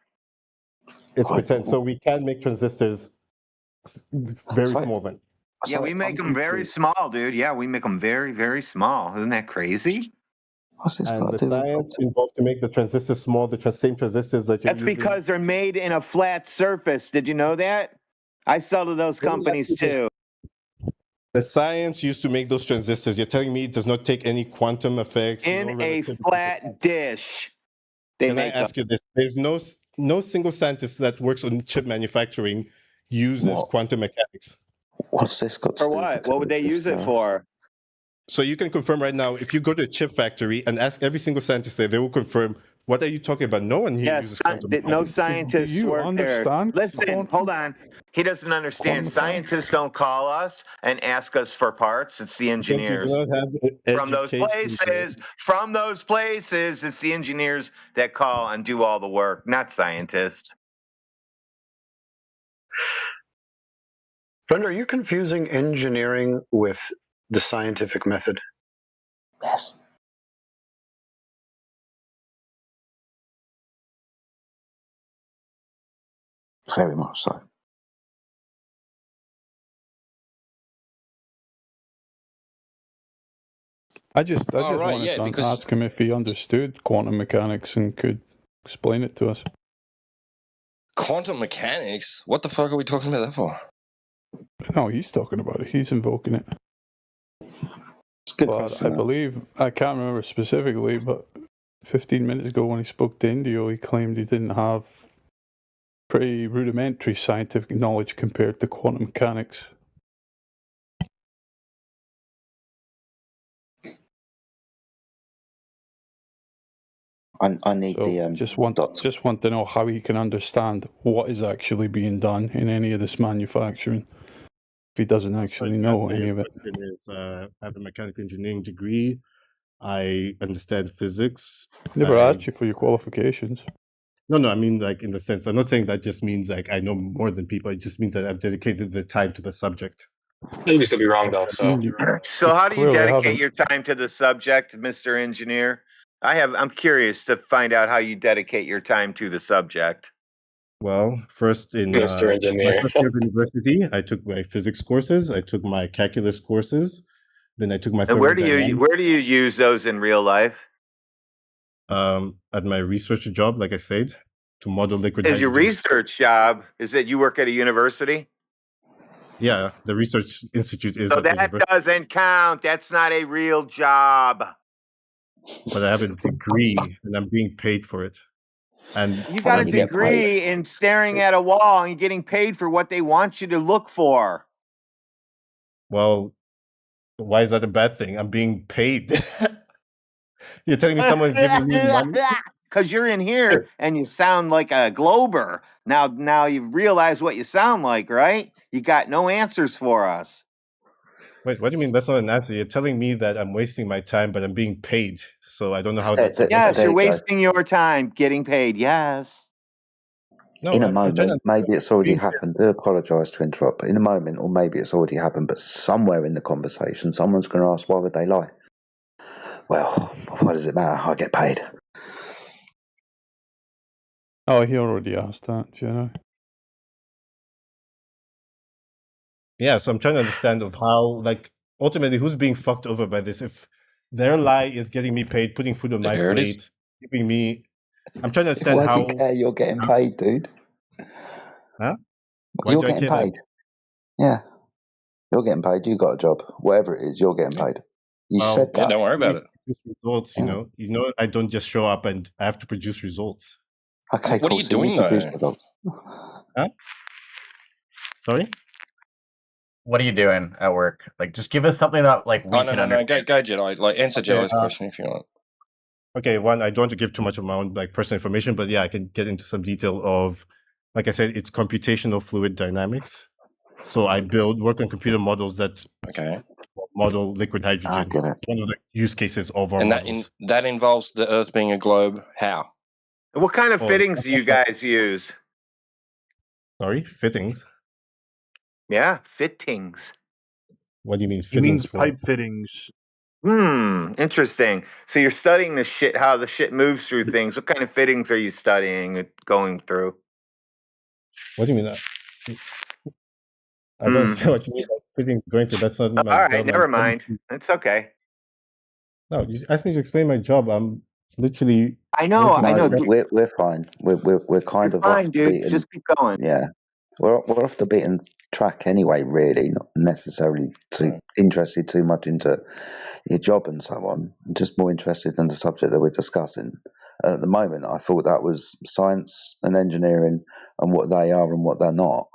It's pretend. So we can make transistors very small then. Yeah, we make them very small, dude. Yeah, we make them very, very small. Isn't that crazy? And the science involved to make the transistors small, the same transistors that you're That's using. because they're made in a flat surface. Did you know that? I sell to those companies too. The science used to make those transistors. You're telling me it does not take any quantum effects? In a flat dish. Can I ask you this? There's no single scientist that works on chip manufacturing uses quantum mechanics. What's this got to do? For what? What would they use it for? So you can confirm right now, if you go to a chip factory and ask every single scientist there, they will confirm, what are you talking about? No one here uses quantum mechanics. No scientists work there. Listen, hold on. He doesn't understand. Scientists don't call us and ask us for parts. It's the engineers. From those places, it's the engineers that call and do all the work, not scientists. Brenda, are you confusing engineering with the scientific method? Yes. Very much so. I just wanted to ask him if he understood quantum mechanics and could explain it to us. Quantum mechanics? What the fuck are we talking about that for? No, he's talking about it. He's invoking it. But I believe, I can't remember specifically, but 15 minutes ago when he spoke to Indio, he claimed he didn't have pretty rudimentary scientific knowledge compared to quantum mechanics. I need so just want to know how he can understand what is actually being done in any of this manufacturing. If he doesn't actually know any of it. I have a mechanical engineering degree. I understand physics. Never asked you for your qualifications. No, I mean like in the sense, I'm not saying that just means like I know more than people. It just means that I've dedicated the time to the subject. You used to be wrong though. So how do you dedicate your time to the subject, Mr. Engineer? I'm curious to find out how you dedicate your time to the subject. Well, first in my first year of university, I took my physics courses, I took my calculus courses, Then I took my And where do thermodynamics you use those in real life? at my research job, like I said, to model liquid Is your hydrogen. research job? Is it you work at a university? Yeah, the research institute is So at the that university, doesn't count. That's not a real job. but I have a degree and I'm being paid for it. And You How got a do you get paid? degree in staring at a wall and you're getting paid for what they want you to look for. well, why is that a bad thing? I'm being paid. You're telling me someone's giving me money? Because you're in here and you sound like a glober. Now you realize what you sound like, right? You got no answers for us. Wait, what do you mean that's not an answer? You're telling me that I'm wasting my time, but I'm being paid. So I don't know how that's a Yes, There you're you go. wasting your time getting paid. Yes. No, In a I'm trying to moment, maybe it's already being happened. I apologise to interrupt, but in a moment, or maybe it's already happened, but somewhere in the conversation, someone's going to ask, why would they lie? Well, what does it matter? I get paid. Oh, he already asked that, you know. Yeah, so I'm trying to understand of how, like, ultimately, who's being fucked over by this? If their lie is getting me paid, putting food on my There it is. plate, giving me, I'm trying to understand Why do how. you care? You're getting paid, dude. Huh? Why You're do I getting care paid. Yeah, you're getting paid. You got a job, whatever it is. You're getting paid. You Well, said Yeah, that. don't worry about it. Produce results, you know, I don't just show up and I have to produce results. Okay, What are cool. you So doing, you produce though? results. Huh? Sorry? What are you doing at work? Like, just give us something that like we Oh, no, can no, no. understand. Go Jedi. Like, answer Okay, Jedi's question if you want. Okay, one, I don't want to give too much of my own like personal information, but yeah, I can get into some detail of, like I said, it's computational fluid dynamics. So I work on computer models that model liquid hydrogen. I get it. One of the use cases of our And models. that involves the Earth being a globe. How? What kind of Oh, fittings do you guys use? Sorry, fittings. Yeah, fittings. What do you mean He means fittings for? pipe fittings. Interesting. So you're studying the shit, how the shit moves through things. What kind of fittings are you studying, going through? What do you mean? I don't understand what you mean by fittings going through. That's not my All job. right, never mind. It's okay. No, you asked me to explain my job. I'm literally. I know. We're fine. We're kind of fine, off dude. the beaten. Just keep going. Yeah, we're off the beaten track anyway. Really, not necessarily too interested too much into your job and so on. I'm just more interested in the subject that we're discussing at the moment. I thought that was science and engineering and what they are and what they're not.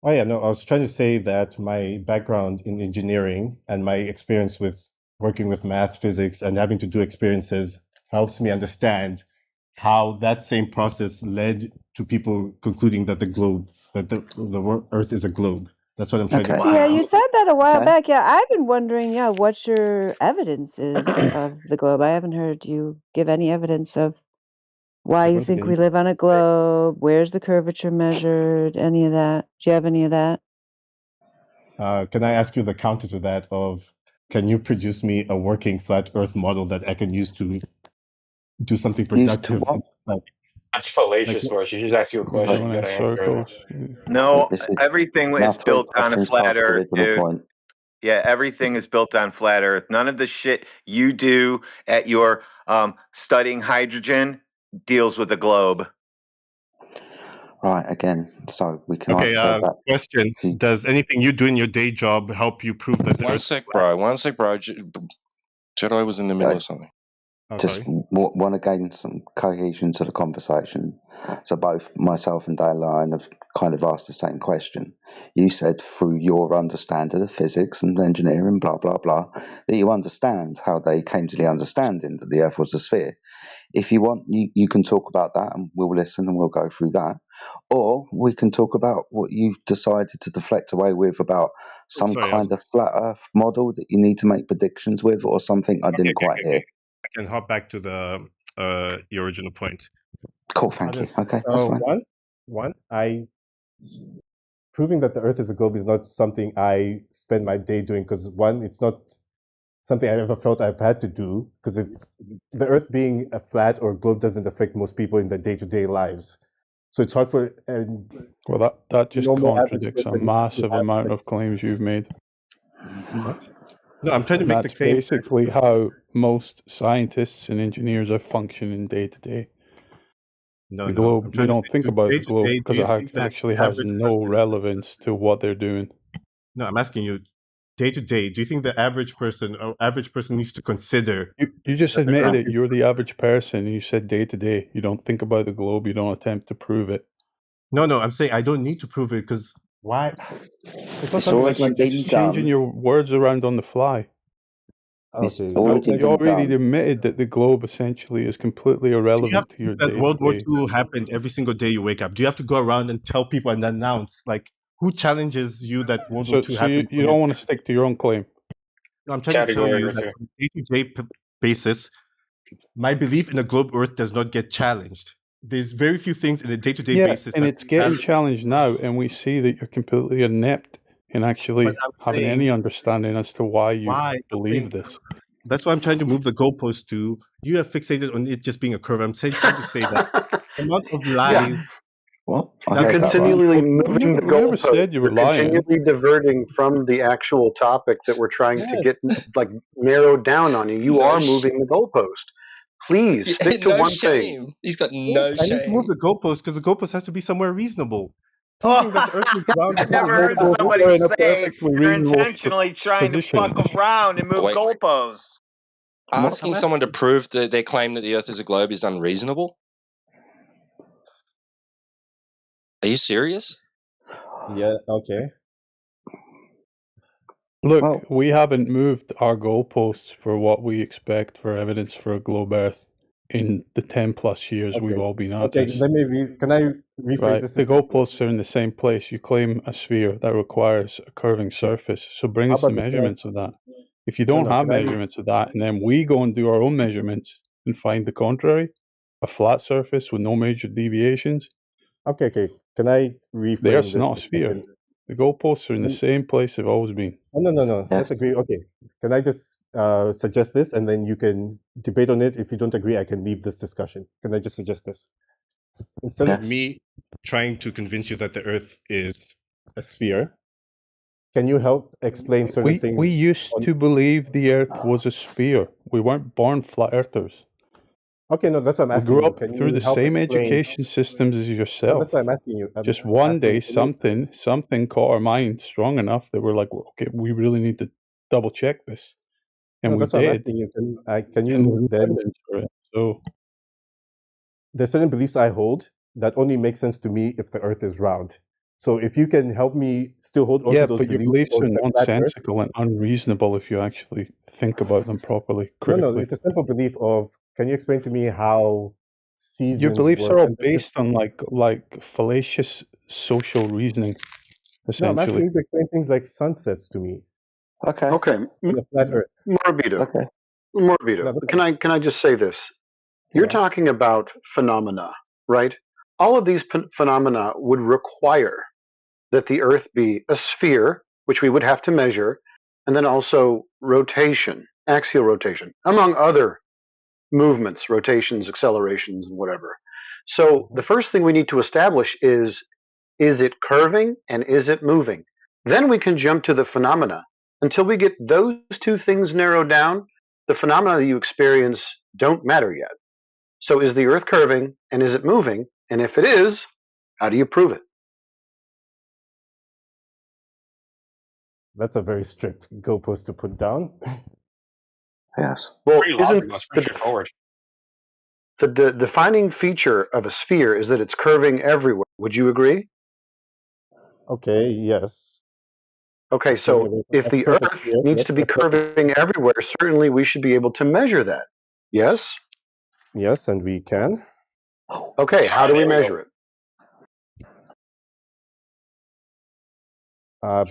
Oh yeah, no, I was trying to say that my background in engineering and my experience with working with math, physics, and having to do experiences helps me understand how that same process led to people concluding that the Earth is a globe. That's what I'm trying to explain. Yeah, you said that a while back. Yeah, I've been wondering, what your evidence is of the globe. I haven't heard you give any evidence of why you think we live on a globe, where's the curvature measured, any of that. Do you have any of that? Can I ask you the counter to that of, can you produce me a working flat Earth model that I can use to do something productive? That's fallacious for us. You just ask you a question. You gotta answer it. No, everything is built on a flat Earth, dude. Point. Yeah, everything is built on flat Earth. None of the shit you do at your studying hydrogen deals with the globe. Right, again, so we can Okay, either go back. question. Does anything you do in your day job help you prove that the One Earth... sec, bro. Jedi was in the middle of something. Just want to gain some cohesion to the conversation. So both myself and Dayline have kind of asked the same question. You said through your understanding of physics and engineering, blah, blah, blah, that you understand how they came to the understanding that the Earth was a sphere. If you want, you can talk about that and we'll listen and we'll go through that. Or we can talk about what you decided to deflect away with about some kind of flat Earth model that you need to make predictions with or something I didn't quite hear. I can hop back to the your original point. Cool, thank you. Okay, that's fine. Proving that the Earth is a globe is not something I spend my day doing, because one, it's not something I ever felt I've had to do, because the Earth being a flat or a globe doesn't affect most people in their day-to-day lives. So it's hard for... Well, that just normal average contradicts a person massive to have, amount of claims you've made. What? No, I'm trying to And make the that's claim. basically how most scientists and engineers are functioning day to day. No, The no. I'm globe, they trying to don't say, think about day the to globe day, do because you it think that actually the has average no person? relevance to what they're doing. No, I'm asking you, day to day, do you think the average person needs to consider You just that the admitted Earth it. is? You're the average person. And you said day to day. You don't think about the globe. You don't attempt to prove it. No, I'm saying I don't need to prove it because why? It's not It's something already like been Just changing done. your words around on the fly. It's okay. already You been already done. admitted that the globe essentially is completely Do you have irrelevant to to your think that day World to War day. II happened every single day you wake up? Do you have to go around and tell people and announce like who challenges you that World War II So happened? you don't want to stick to your own claim. No, I'm trying to tell Category you or that two. on a day-to-day basis, my belief in a globe Earth does not get challenged. There's very few things in a day-to-day Yeah, basis and that it's getting challenge. challenged now, and we see that you're completely inept in But actually I'm having saying any understanding as to why you why? I'm believe saying this. that's why I'm trying to move the goalpost to. You have fixated on it just being a curve. I'm trying to say that the amount of Yeah, lies What? I you're that heard that people right. continually We moving never, the we never goalpost. said you were You're lying. continually diverting from the actual topic that we're trying to yes, get like narrowed down on you. You No, are moving the goalpost. Please yeah, stick to no one thing. shame. He's got yes, no I need to move shame. the goalpost because the goalpost has to be somewhere reasonable. Oh, Proving that the Earth is round I is not never heard reasonable. somebody We're in a say perfectly you're reasonable intentionally trying to position. fuck around and move Wait, goalposts. asking someone to prove that their claim that the Earth is a globe is unreasonable? Are you serious? Yeah. Okay. Look, Well, we haven't moved our goalposts for what we expect for evidence for a globe Earth in the 10 plus years we've Okay. all been at Okay. this. Let me. Can I rephrase Right. this? The goalposts are in the same place. You claim a sphere that requires a curving surface. So bring How us the about this? measurements of that. If you No, don't have Can I? measurements of that, and then we go and do our own measurements and find the contrary, a flat surface with no major deviations, Okay. Can I reframe there's this not a sphere. discussion? The goalposts are in the same place they've always been. Oh, no. Let's yes. agree. Okay. Can I just suggest this and then you can debate on it? If you don't agree, I can leave this discussion. Can I just suggest this? Instead of Yes. me trying to convince you that the Earth is a sphere, can you help explain certain things? We used to believe the Earth was a sphere. We weren't born flat earthers. Okay, no, that's what I'm We asking grew you. up Can through you the help same explain? education systems as No, yourself. that's what I'm asking you. I'm Just one asking, day, something caught our mind strong enough that we're like, well, okay, we really need to double check this, and no, we that's what I'm did. asking you. Can And you there's then? evidence for it. So There's certain beliefs I hold that only make sense to me if the Earth is round. So if you can help me still hold on yeah, to those but your beliefs beliefs of are the flat Earth. nonsensical and unreasonable if you actually think about them properly, No, critically. it's a simple belief of. Can you explain to me how Your seasons beliefs work? are all And based on like fallacious social reasoning, no, I'm asking essentially. you to explain things like sunsets to me Okay. Okay, on a flat Earth. Morbito. Okay. Morbito. No, that's Can I just say this? You're Yeah. talking about phenomena, right? All of these phenomena would require that the Earth be a sphere, which we would have to measure, and then also rotation, axial rotation, among other movements, rotations, accelerations, and whatever. So the first thing we need to establish is it curving and is it moving? Then we can jump to the phenomena. Until we get those two things narrowed down, the phenomena that you experience don't matter yet. So is the Earth curving and is it moving? And if it is, how do you prove it? That's a very strict goalpost to put down. Yes. Well, Pretty isn't logical. It's pretty straightforward. the defining feature of a sphere is that it's curving everywhere? Would you agree? Okay, yes. Okay, That's moving so away from if a the perfect Earth sphere. needs Yes, to be that's perfect. curving everywhere, certainly we should be able to measure that. Yes? Yes, and we can. Okay, how do we There we go. measure it?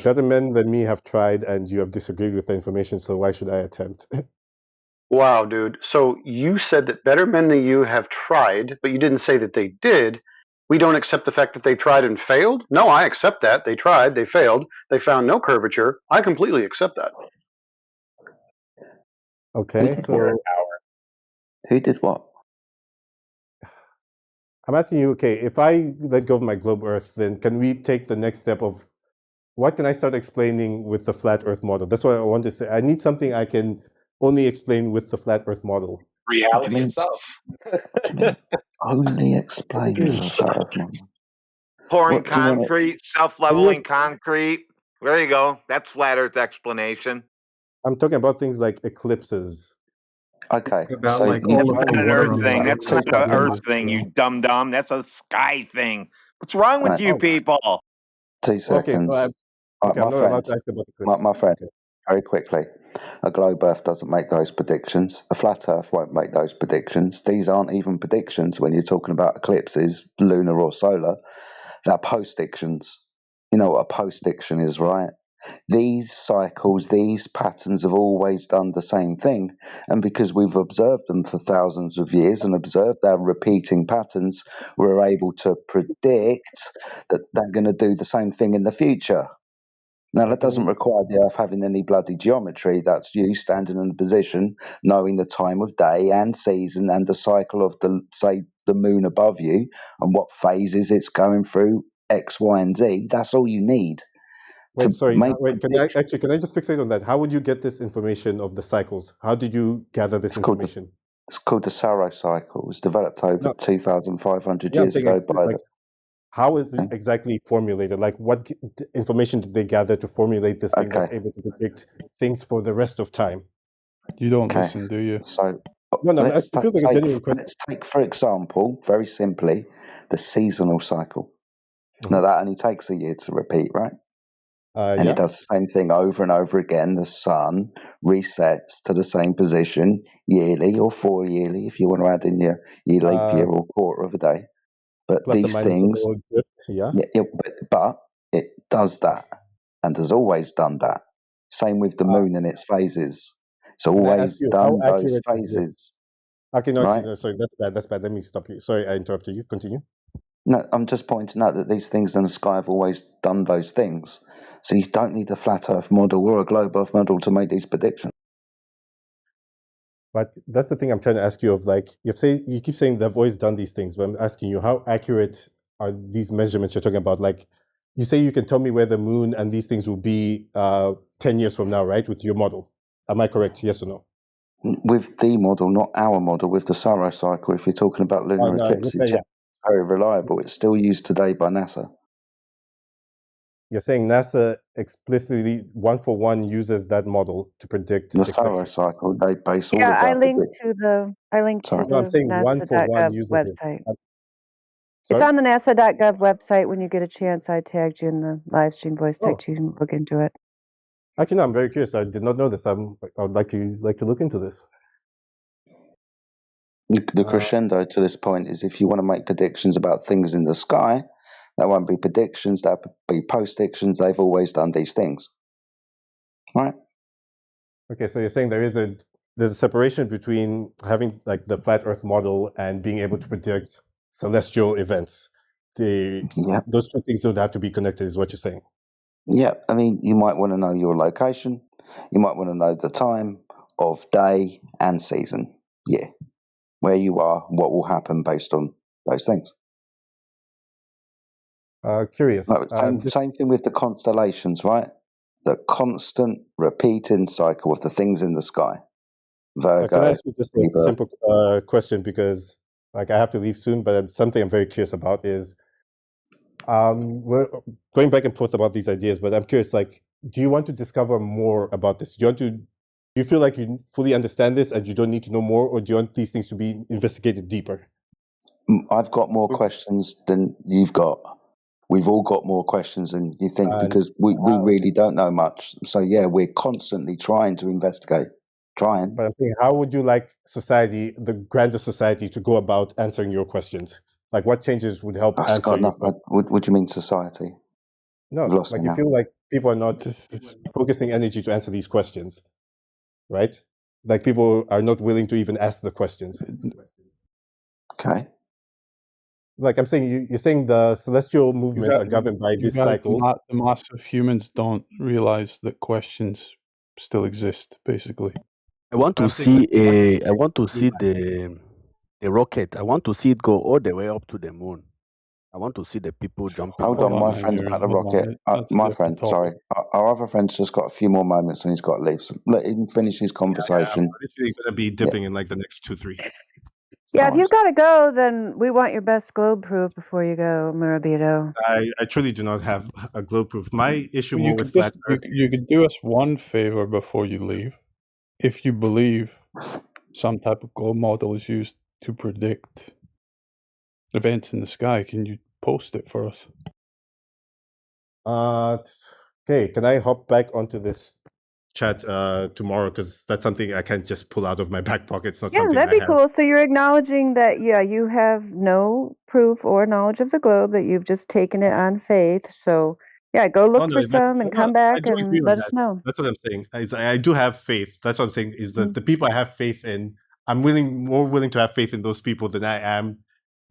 Better men than me have tried, and you have disagreed with the information, so why should I attempt? Wow, dude. So you said that better men than you have tried, but you didn't say that they did. We don't accept the fact that they tried and failed? No, I accept that. They tried, they failed, they found no curvature. I completely accept that. Okay, so Who did what? I'm asking you, okay, if I let go of my globe Earth, then can we take the next step of what can I start explaining with the flat Earth model? That's what I want to say. I need something I can only explain with the flat Earth model. What Reality do you mean? itself. What do you mean? Only explain with a flat Earth model. Pouring What do you want? concrete, self-leveling concrete. There you go. That's flat Earth explanation. I'm talking about things like eclipses. Okay, About so like you all of That's the not an water Earth on the thing. okay, That's two not an Earth seconds. thing, you dum-dum. That's a sky thing. What's wrong with Right. you people? 2 seconds. Okay, Right, I'm my not friend. allowed to ask about eclipses. My friend. Okay. Very quickly, a globe Earth doesn't make those predictions. A flat Earth won't make those predictions. These aren't even predictions when you're talking about eclipses, lunar or solar. They're postdictions. You know what a postdiction is, right? These cycles, these patterns have always done the same thing. And because we've observed them for thousands of years and observed their repeating patterns, we're able to predict that they're going to do the same thing in the future. Now, that doesn't require the Earth having any bloody geometry. That's you standing in a position, knowing the time of day and season and the cycle of the moon above you and what phases it's going through, X, Y, and Z. That's all you need. Wait, sorry. Can I just fixate on that? How would you get this information of the cycles? How did you gather this information? It's called the Saros cycle. It was developed over 2,500 years ago by the... How is it exactly formulated? Like, what information did they gather to formulate this thing that's able to predict things for the rest of time? You don't listen, do you? So it feels like a genuine question. let's take, for example, very simply, the seasonal cycle. Now, that only takes a year to repeat, right? And it does the same thing over and over again. The sun resets to the same position yearly or 4 yearly, if you want to add in your leap year or quarter of a day. But plus or these minus things, a little drift, but it does that and has always done that. Same with the moon and its phases. It's always done those phases. Okay, no, right? sorry, that's bad. Let me stop you. Sorry, I interrupted you. Continue. No, I'm just pointing out that these things in the sky have always done those things. So you don't need a flat Earth model or a globe Earth model to make these predictions. But that's the thing I'm trying to ask you of, like, you keep saying they've always done these things, but I'm asking you, how accurate are these measurements you're talking about? Like, you say you can tell me where the moon and these things will be 10 years from now, right, with your model. Am I correct, yes or no? With the model, not our model, with the Saros cycle, if you're talking about lunar eclipses, it's very reliable. It's still used today by NASA. You're saying NASA explicitly, one-for-one, uses that model to predict the Saros cycle. They base all of I that. linked to the No, I'm saying one-for-one NASA.gov uses website. it. It's on the NASA.gov website. When you get a chance, I tagged you in the live stream voice text. You can look into it. Actually, no, I'm very curious. I did not know this. I would like to look into this. The crescendo to this point is if you want to make predictions about things in the sky, that won't be predictions, that will be postdictions. They've always done these things. Right? Okay, so you're saying there's a separation between having like the flat Earth model and being able to predict celestial events. Those two things don't have to be connected, is what you're saying. Yeah, I mean, you might want to know your location. You might want to know the time of day and season. Yeah, where you are, what will happen based on those things. Curious. Same thing with the constellations, right? The constant repeating cycle of the things in the sky. Virgo. Can I ask you just a simple question, because like I have to leave soon, but something I'm very curious about is we're going back and forth about these ideas, but I'm curious, like, do you want to discover more about this? Do you feel like you fully understand this and you don't need to know more, or do you want these things to be investigated deeper? I've got more questions than you've got. We've all got more questions than you think, because we really don't know much. So yeah, we're constantly trying to investigate. Trying. But I'm saying, how would you like society, the grander society, to go about answering your questions? Like, what changes would help answer your questions? What do you mean, society? No, like you feel like people are not focusing energy to answer these questions, right? Like people are not willing to even ask the questions. Okay. Like I'm saying, you're saying the celestial movements are governed by these cycles. The mass of humans don't realize that questions still exist, basically. I want to see the rocket. I want to see it go all the way up to the moon. I want to see the people jumping. Hold on, my friend's about to rocket. My friend, sorry. Our other friend's just got a few more moments and he's got to leave. So let him finish his conversation. I'm literally going to be dipping in like the next 2-3. Yeah, if you've got to go, then we want your best globe proof before you go, Murabito. I truly do not have a globe proof. My issue Well, more with flat Earth you could do us one favor before you leave. If you believe some type of globe model is used to predict events in the sky, can you post it for us? Okay, can I hop back onto this chat tomorrow? Because that's something I can't just pull out of my back pocket. It's not Yeah, something that'd I be have. cool. So you're acknowledging that, yeah, you have no proof or knowledge of the globe, that you've just taken it on faith. So, yeah, go look for some and come I back do agree and on let that. us know. That's what I'm saying. I do have faith. That's what I'm saying. Is that the people I have faith in? I'm more willing to have faith in those people than I am,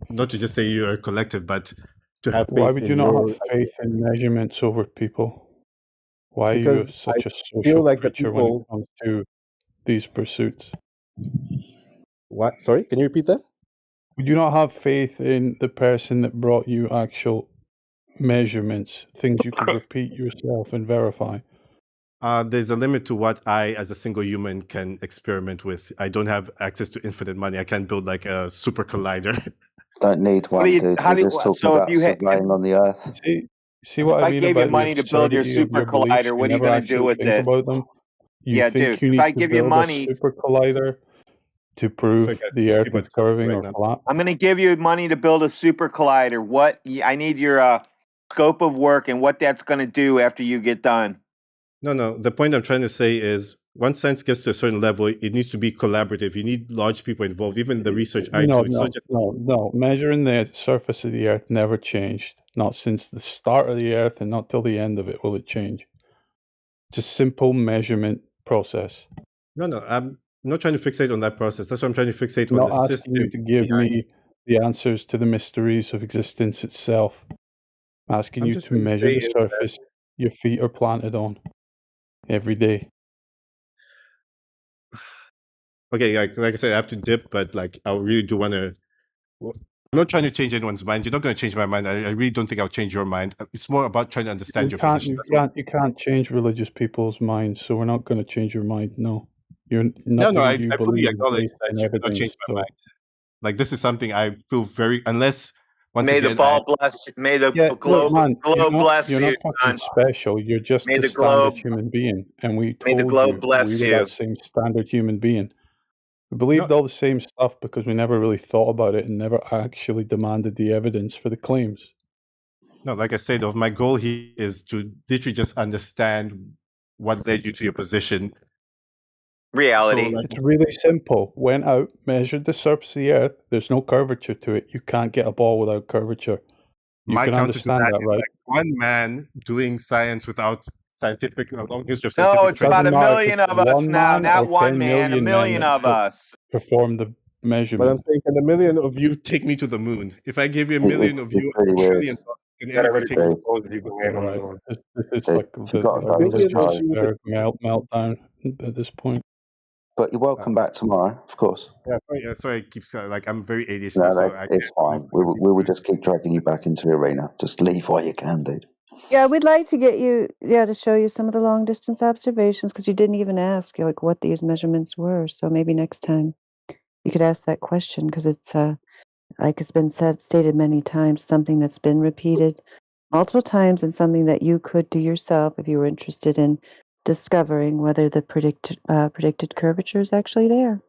not to just say you're a collective, but to have faith. Why would you in not your have faith in measurements over people? Why are Because you such I a social feel like the creature when it people. comes to these pursuits? What? Sorry, can you repeat that? Would you not have faith in the person that brought you actual measurements, things you could repeat yourself and verify? There's a limit to what I, as a single human, can experiment with. I don't have access to infinite money. I can't build like a super collider. Don't need one, dude. We're just talking about surveying on the Earth. See what If I I mean gave you about the money to build your absurdity of super your beliefs? collider, You what are you never going to do actually with think it? about them. You Yeah, think dude, you if need I to give you build money, a super collider to prove Sorry, guys, the Earth people is are talking curving right or now. flat. I'm going to give you money to build a super collider. I need your scope of work and what that's going to do after you get done. No. The point I'm trying to say is, once science gets to a certain level, it needs to be collaborative. You need large people involved. Even the research I do, it's not just. No. Measuring the surface of the Earth never changed. Not since the start of the Earth and not till the end of it will it change. It's a simple measurement process. No. I'm not trying to fixate on that process. That's what I'm trying to fixate I'm on not the asking you system. to give me the answers to the mysteries of existence itself. I'm asking I'm you just to trying to measure say the is surface your feet are planted on every day. Okay, like I said, I have to dip, but like I really do want to. I'm not trying to change anyone's mind. You're not going to change my mind. I really don't think I'll change your mind. It's more about trying to understand your position. You can't change religious people's minds, so we're not going to change your mind. No, No, nothing I you fully believe acknowledge based that on you cannot change evidence. my mind. Like this is something I feel very unless once May the again ball bless you. May the Look, man, globe bless you're you, not fucking John. special. You're just May a the standard globe human being, and we may the told globe you bless we were you. that same standard human being. We believed all the same stuff because we never really thought about it and never actually demanded the evidence for the claims. No, like I said, my goal here is to literally just understand what led you to your position. Reality. It's really simple. Went out, measured the surface of the Earth. There's no curvature to it. You can't get a ball without curvature. You My can counter to understand that that, is right? like one man doing science without a long history of No, scientific. it's about a million of us now, not one man, a million of us. Perform the But measurement. I'm saying, can a million of you take me to the moon? If I give you a million of you, pretty $1 weird. trillion, can anyone take you? This is like You've the got to go to religious Charlie. meltdown at this point. But you're welcome back tomorrow, of course. Yeah, sorry, I keep like I'm very ADHD, No, so I it's fine. We will just keep dragging you back into the arena. Just leave while you can, dude. Yeah, we'd like to get you, to show you some of the long distance observations, because you didn't even ask like what these measurements were. So maybe next time you could ask that question, because it's like it's been stated many times, something that's been repeated multiple times, and something that you could do yourself if you were interested in discovering whether the predicted curvature is actually there.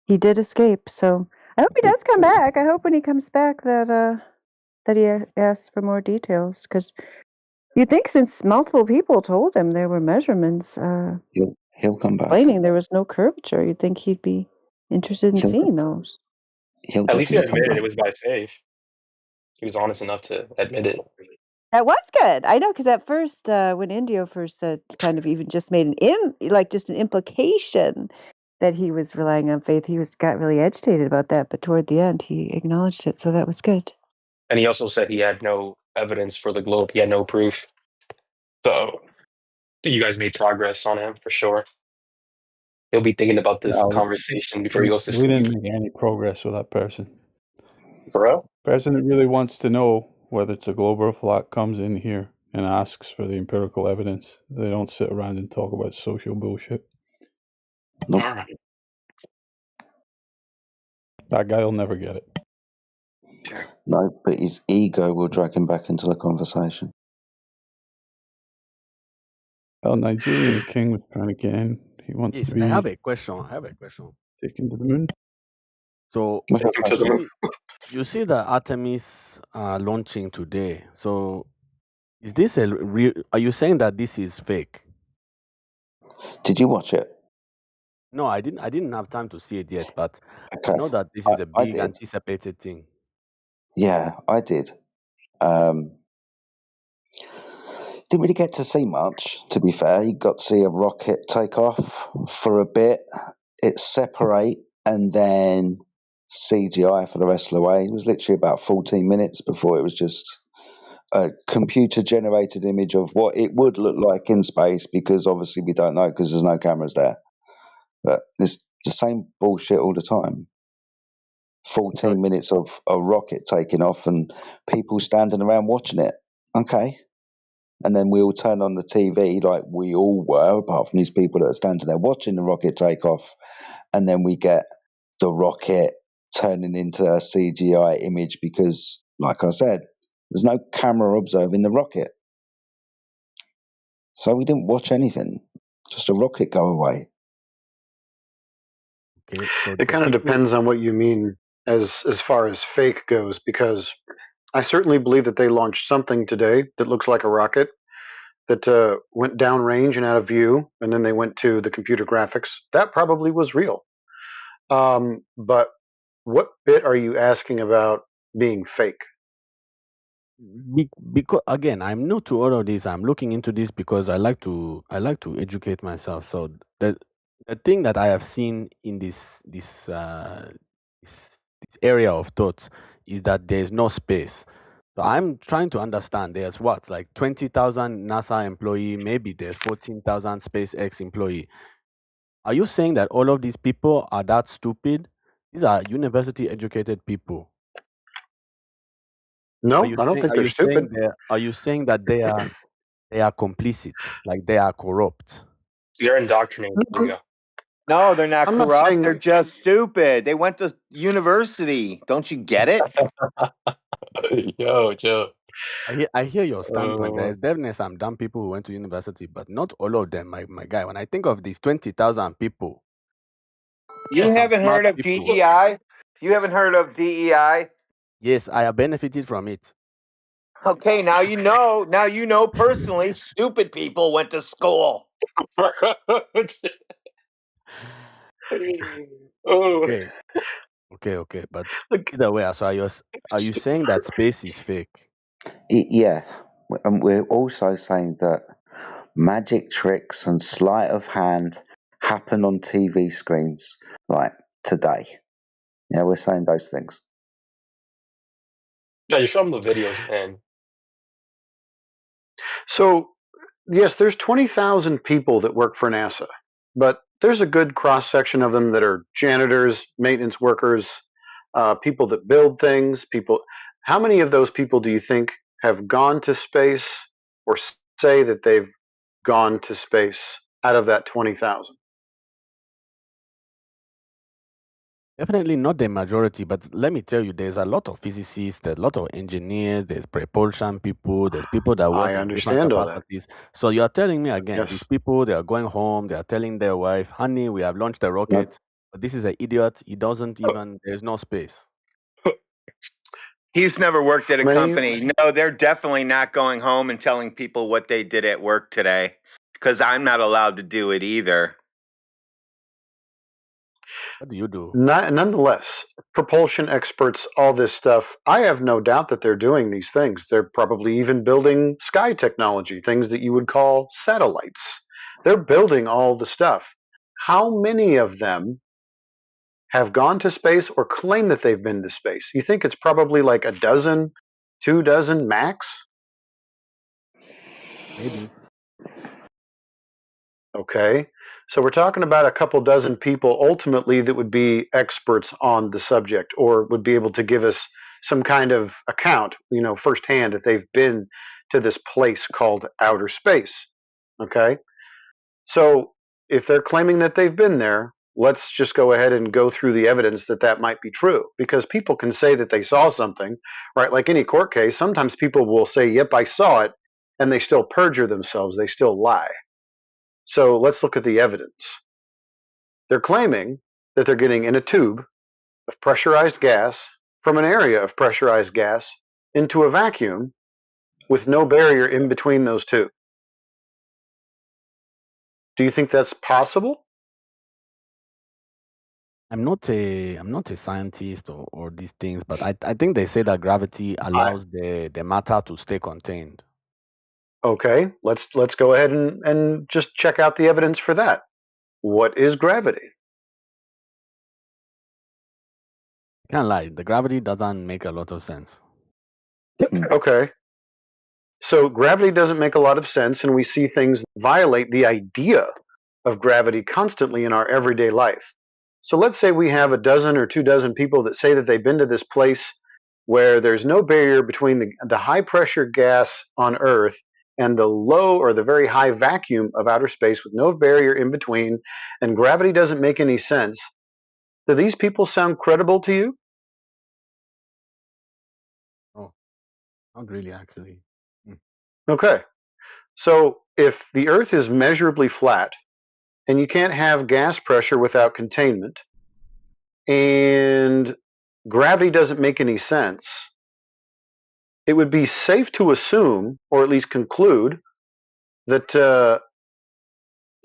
He did escape, so I hope he does come back. I hope when he comes back that he asks for more details, because you'd think since multiple people told him there were measurements He'll come back. explaining there was no curvature, you'd think he'd be interested in seeing those. He'll At least he definitely come admitted back. it was by faith. He was honest enough to admit it. That was good. I know, because at first, when Indio first said, kind of even just made just an implication that he was relying on faith, got really agitated about that. But toward the end, he acknowledged it, so that was good. And he also said he had no evidence for the globe. He had no proof. So I think you guys made progress on him for sure. He'll be thinking about this No, conversation before he goes to we sleep. didn't make any progress with that person. Bro? President really wants to know whether it's a globe or a flat, comes in here and asks for the empirical evidence. They don't sit around and talk about social bullshit. Nope. That guy will never get it. No, but his ego will drag him back into the conversation. Well, Nigerian king was trying to get in. He wants Yes, to be I have a question. taken to the moon. So What's your To the question? moon. you see the Artemis launching today. So is this a real? Are you saying that this is fake? Did you watch it? No, I didn't. I didn't have time to see it yet, but I Okay, know that this is a I big did. anticipated thing. Yeah, I did. Didn't really get to see much, to be fair. You got to see a rocket take off for a bit, it separate, and then CGI for the rest of the way. It was literally about 14 minutes before it was just a computer-generated image of what it would look like in space, because obviously we don't know because there's no cameras there. But it's the same bullshit all the time. 14 minutes of a rocket taking off and people standing around watching it. Okay. And then we all turn on the TV like we all were, apart from these people that are standing there watching the rocket take off. And then we get the rocket turning into a CGI image because, like I said, there's no camera observing the rocket. So we didn't watch anything, just a rocket go away. Okay, so It kind of depends on what you mean as far as fake goes, because I certainly believe that they launched something today that looks like a rocket that went downrange and out of view, and then they went to the computer graphics. That probably was real. But what bit are you asking about being fake? Because again, I'm new to all of this. I'm looking into this because I like to educate myself. So the thing that I have seen in this area of thought is that there is no space. So I'm trying to understand. There's what, like 20,000 NASA employee, maybe there's 14,000 SpaceX employee. Are you saying that all of these people are that stupid? These are university educated people. No, I don't think they're stupid. Are you saying that they are complicit, like they are corrupt? You're indoctrinated. There you go. No, they're not I'm not corrupt. saying- They're just stupid. They went to university. Don't you get it? Yo, Joe. I hear your standpoint. There's definitely some dumb people who went to university, but not all of them, my guy. When I think of these 20,000 people, You some haven't smart heard of people. DEI? You haven't heard of DEI? Yes, I have benefited from it. Okay, now you know. Now you know personally. Stupid people went to school. Okay, okay. But either way, so are you saying that space is fake? Yeah, and we're also saying that magic tricks and sleight of hand happen on TV screens, like today. Yeah, we're saying those things. Yeah, you show them the videos, man. So, yes, there's 20,000 people that work for NASA, but there's a good cross section of them that are janitors, maintenance workers, people that build things. People, how many of those people do you think have gone to space or say that they've gone to space out of that 20,000? Definitely not the majority, but let me tell you, there's a lot of physicists, there's a lot of engineers, there's propulsion people, there's people that work I in different understand all that. capacities. So you are telling me again, Yes. these people, they are going home, they are telling their wife, honey, we have launched a rocket, but this is an idiot, he doesn't even, there's no space. He's never worked at a Many- company. No, they're definitely not going home and telling people what they did at work today, because I'm not allowed to do it either. What do you do? Nonetheless, propulsion experts, all this stuff, I have no doubt that they're doing these things. They're probably even building sky technology, things that you would call satellites. They're building all the stuff. How many of them have gone to space or claim that they've been to space? You think it's probably like a dozen, 2 dozen max? Maybe. Okay. So we're talking about a couple dozen people ultimately that would be experts on the subject or would be able to give us some kind of account, firsthand that they've been to this place called outer space. Okay? So if they're claiming that they've been there, let's just go ahead and go through the evidence that that might be true. Because people can say that they saw something, right? Like any court case, sometimes people will say, yep, I saw it, and they still perjure themselves, they still lie. So let's look at the evidence. They're claiming that they're getting in a tube of pressurized gas from an area of pressurized gas into a vacuum with no barrier in between those two. Do you think that's possible? I'm not a scientist or these things, but I think they say that gravity allows the matter to stay contained. Okay, let's go ahead and just check out the evidence for that. What is gravity? Can't lie, the gravity doesn't make a lot of sense. Okay. So gravity doesn't make a lot of sense, and we see things violate the idea of gravity constantly in our everyday life. So let's say we have a dozen or 24 people that say that they've been to this place where there's no barrier between the high pressure gas on Earth and the low or the very high vacuum of outer space with no barrier in between, and gravity doesn't make any sense. Do these people sound credible to you? Oh, not really, actually. Okay. So if the Earth is measurably flat and you can't have gas pressure without containment, and gravity doesn't make any sense, it would be safe to assume, or at least conclude, that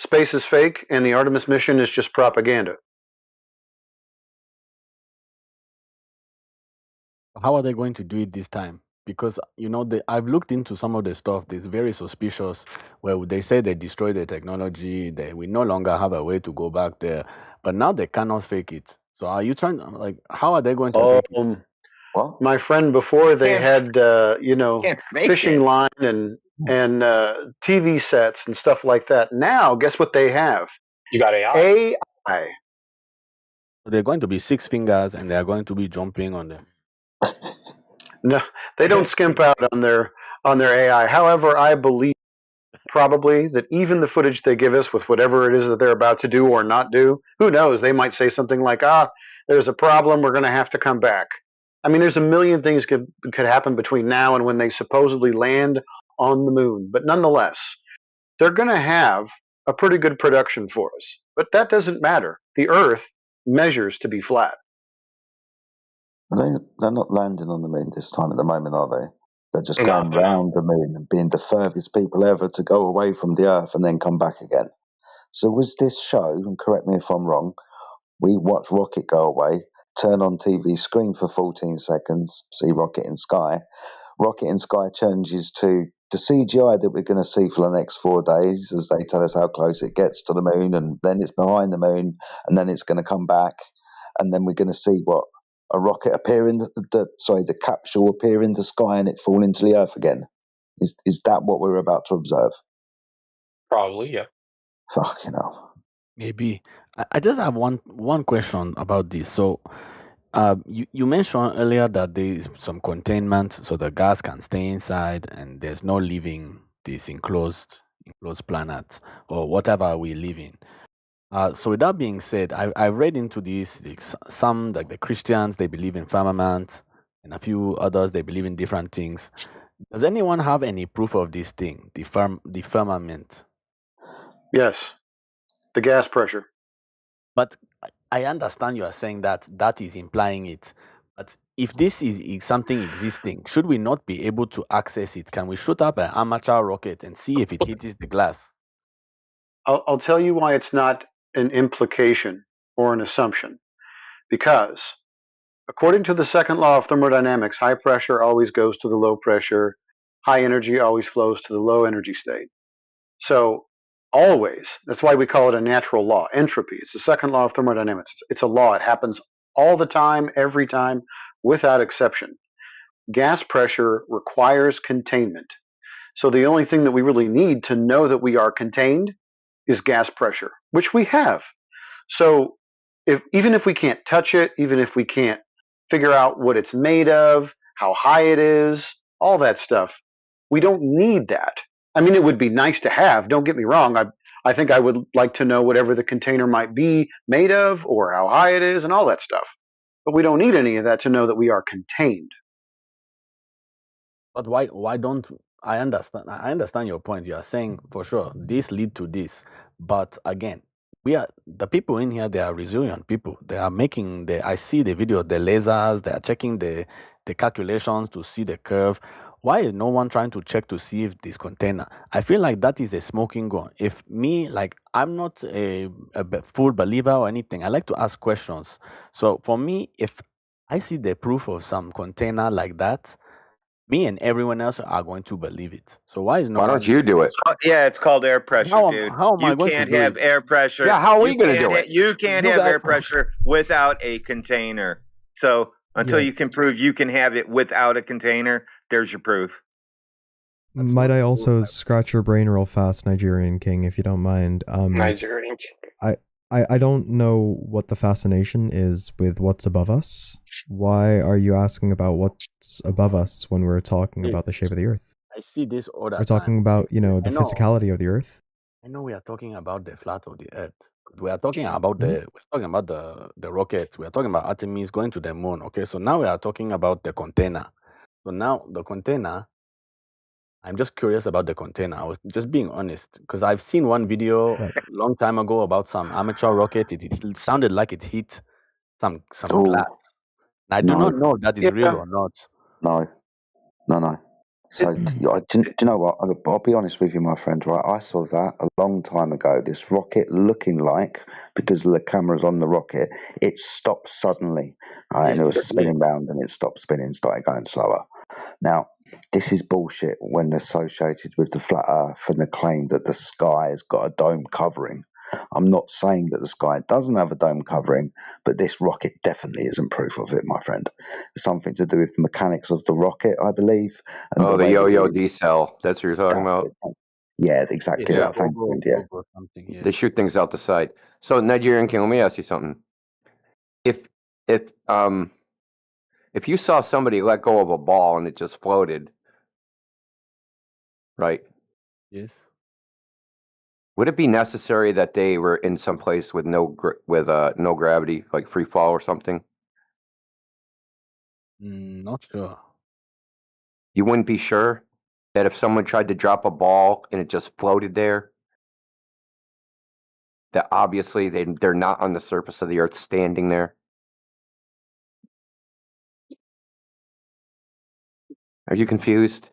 space is fake and the Artemis mission is just propaganda. How are they going to do it this time? Because I've looked into some of the stuff that's very suspicious, where they say they destroyed the technology, we no longer have a way to go back there, but now they cannot fake it. So are you trying, how are they going to fake it? My friend, before they had can't fake fishing it. line and TV sets and stuff like that. Now, guess what they have? You got AI. AI. They're going to be 6 fingers and they are going to be jumping on them. No, they don't skimp out on their AI. However, I believe probably that even the footage they give us with whatever it is that they're about to do or not do, who knows? They might say something like, there's a problem, we're going to have to come back. I mean, there's a million things could happen between now and when they supposedly land on the moon. But nonetheless, they're going to have a pretty good production for us. But that doesn't matter. The Earth measures to be flat. They're not landing on the moon this time at the moment, are they? They're just going round the moon and being the furthest people ever to go away from the Earth and then come back again. So was this show, and correct me if I'm wrong, we watch Rocket go away, turn on TV screen for 14 seconds, see Rocket in sky. Rocket in sky changes to the CGI that we're going to see for the next 4 days as they tell us how close it gets to the moon, and then it's behind the moon, and then it's going to come back, and then we're going to see a rocket appear in the capsule appear in the sky and it fall into the Earth again. Is that what we're about to observe? Probably, yeah. Fucking hell. Maybe. I just have one question about this. So, you mentioned earlier that there is some containment, so the gas can stay inside, and there's no leaving this enclosed planet or whatever we live in. So with that being said, I read into this. Some, like the Christians, they believe in firmament, and a few others they believe in different things. Does anyone have any proof of this thing, the firmament? Yes, the gas pressure. But I understand you are saying that is implying it. But if this is something existing, should we not be able to access it? Can we shoot up an amateur rocket and see if it hits the glass? I'll tell you why it's not an implication or an assumption. Because according to the second law of thermodynamics, high pressure always goes to the low pressure, high energy always flows to the low energy state. So always, that's why we call it a natural law, entropy. It's the second law of thermodynamics. It's a law. It happens all the time, every time, without exception. Gas pressure requires containment. So the only thing that we really need to know that we are contained is gas pressure, which we have. So even if we can't touch it, even if we can't figure out what it's made of, how high it is, all that stuff. We don't need that. I mean, it would be nice to have, don't get me wrong. I think I would like to know whatever the container might be made of or how high it is and all that stuff. But we don't need any of that to know that we are contained. But why don't I understand your point. You are saying for sure this lead to this. But again, we are the people in here, they are resilient people. They are making I see the video, the lasers, they are checking the calculations to see the curve. Why is no one trying to check to see if this container? I feel like that is a smoking gun. If me, like, I'm not a full believer or anything. I like to ask questions. So for me, if I see the proof of some container like that, me and everyone else are going to believe it. So why is no Why one? don't you do it? Yeah, it's called air pressure, dude. How am I You going to can't do have it? air pressure. Yeah, how are we You going to can't do ha- it? You can't You have guys- air pressure without a container. So until Yeah. you can prove you can have it without a container, there's your proof. Might I also scratch your brain real fast, Nigerian King, if you don't mind? Nigerian. I don't know what the fascination is with what's above us. Why are you asking about what's above us when we're talking about the shape of the Earth? I see this all the We're talking time. about, the I know. physicality of the Earth. I know we are talking about the flat of the Earth. We are talking about the rockets. We are talking about Artemis going to the moon. Okay, so now we are talking about the container. So now the container. I'm just curious about the container. I was just being honest because I've seen one video a long time ago about some amateur rocket. It sounded like it hit some Oh, glass. I do no. not know if that is real or not. No. So, do you know what? I'll be honest with you, my friend, right? I saw that a long time ago. This rocket looking like, because the camera's on the rocket, it stopped suddenly. Right? And it was spinning round and it stopped spinning, started going slower. Now, this is bullshit when associated with the flat earth and the claim that the sky has got a dome covering. I'm not saying that the sky doesn't have a dome covering, but this rocket definitely isn't proof of it, my friend. It's something to do with the mechanics of the rocket, I believe. And Oh, the way yo-yo it- D-cell. That's what you're talking about? Yeah, exactly Yeah. that. Thank you. Yeah. Something, yeah. They shoot things out the side. So, Nigerian King, let me ask you something. If you saw somebody let go of a ball and it just floated, right? Yes. Would it be necessary that they were in some place with no gravity, like free fall or something? Not sure. You wouldn't be sure that if someone tried to drop a ball and it just floated there, that obviously they're not on the surface of the earth standing there? Are you confused?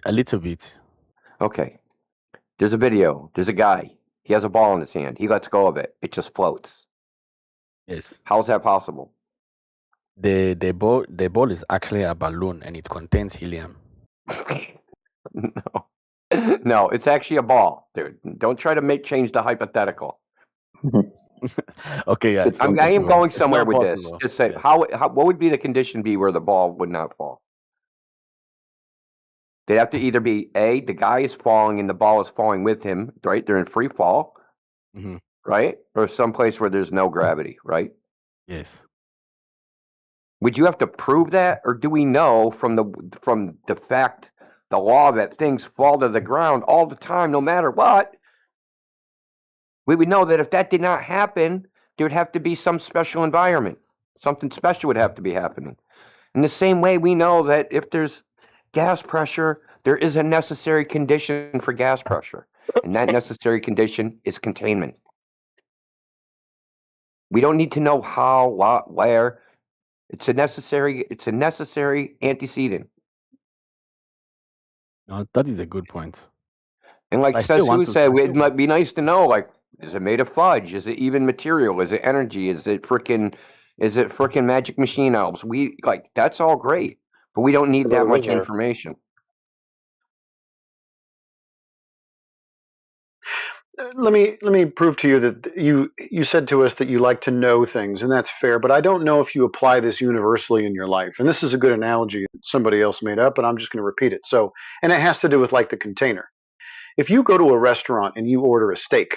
A little bit. Okay. There's a video. There's a guy. He has a ball in his hand. He lets go of it. It just floats. Yes. How is that possible? The ball is actually a balloon and it contains helium. No, it's actually a ball, dude. Don't try to change the hypothetical. Okay, yeah. I am going somewhere with this. possible. Just say what would be the condition be where the ball would not fall? They'd have to either be A, the guy is falling and the ball is falling with him, right? They're in free fall, right? Or someplace where there's no gravity, right? Yes. Would you have to prove that, or do we know from the fact, the law that things fall to the ground all the time, no matter what? We would know that if that did not happen, there would have to be some special environment. Something special would have to be happening. In the same way, we know that if there's gas pressure, there is a necessary condition for gas pressure, and that necessary condition is containment. We don't need to know how, what, where. It's a necessary antecedent. No, that is a good point. And like I still want Sasu to- said, it might be nice to know, like, is it made of fudge? Is it even material? Is it energy? Is it frickin' magic machine elves? That's all great, but we don't need that much information. Let me prove to you that you said to us that you like to know things, and that's fair. But I don't know if you apply this universally in your life. And this is a good analogy that somebody else made up, but I'm just going to repeat it. So, and it has to do with like the container. If you go to a restaurant and you order a steak,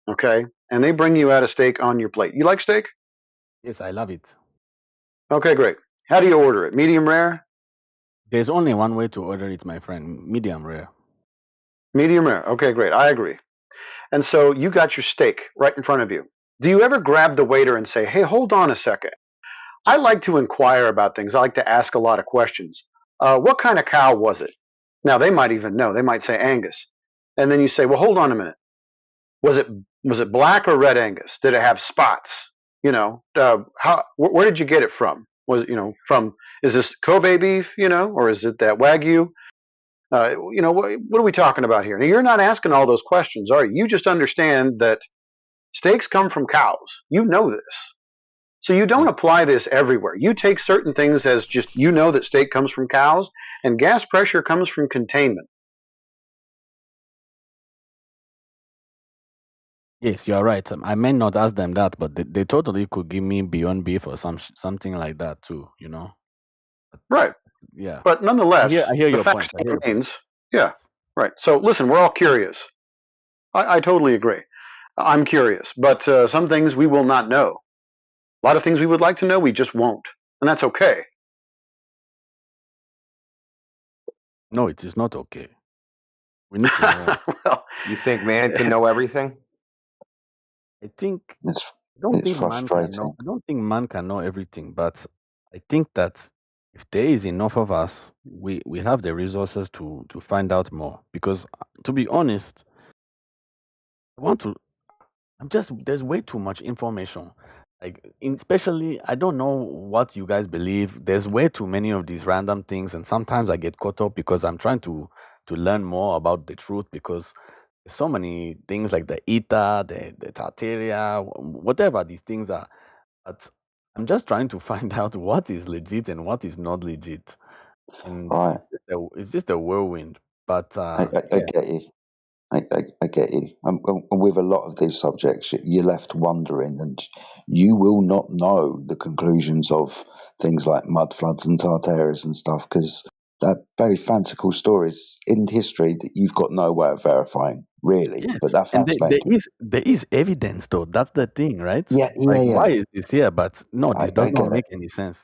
okay, and they bring you out a steak on your plate, you like steak? Yes, I love it. Okay, great. How do you order it? Medium rare? There's only one way to order it, my friend. Medium rare. Medium rare. Okay, great. I agree. And so you got your steak right in front of you. Do you ever grab the waiter and say, hey, hold on a second? I like to inquire about things. I like to ask a lot of questions. What kind of cow was it? Now, they might even know. They might say Angus. And then you say, well, hold on a minute. Was it black or red Angus? Did it have spots? Where did you get it from? Was it, from, is this Kobe beef, or is it that Wagyu? What are we talking about here? Now, you're not asking all those questions, are you? You just understand that steaks come from cows. You know this. So you don't apply this everywhere. You take certain things as just, that steak comes from cows, and gas pressure comes from containment. Yes, you're right. I may not ask them that, but they totally could give me Beyond Beef or something like that too. Right. Yeah. But nonetheless, I hear the your fact point. still remains. Yeah. Right. So listen, we're all curious. I totally agree. I'm curious, but some things we will not know. A lot of things we would like to know, we just won't, and that's okay. No, it is not okay. We need to know. Well, You think man can know everything? I think It's I don't it's think man can know. frustrating. I don't think man can know everything, but I think that if there is enough of us, we have the resources to find out more. Because to be honest, I want to. I'm just there's way too much information. Especially, I don't know what you guys believe. There's way too many of these random things, and sometimes I get caught up because I'm trying to learn more about the truth. Because there's so many things like the ether, the tartaria, whatever these things are. But I'm just trying to find out what is legit and what is not legit, and Right. it's just a whirlwind. But I yeah. get you. I get you. With a lot of these subjects, you're left wondering, and you will not know the conclusions of things like mud floods and Tartarias and stuff, because they're very fanciful stories in history that you've got no way of verifying, really. Yes, But they're and fascinating. there is evidence though. That's the thing, right? Yeah, Like, yeah. why is this here? But no, this does I not get it. make any sense.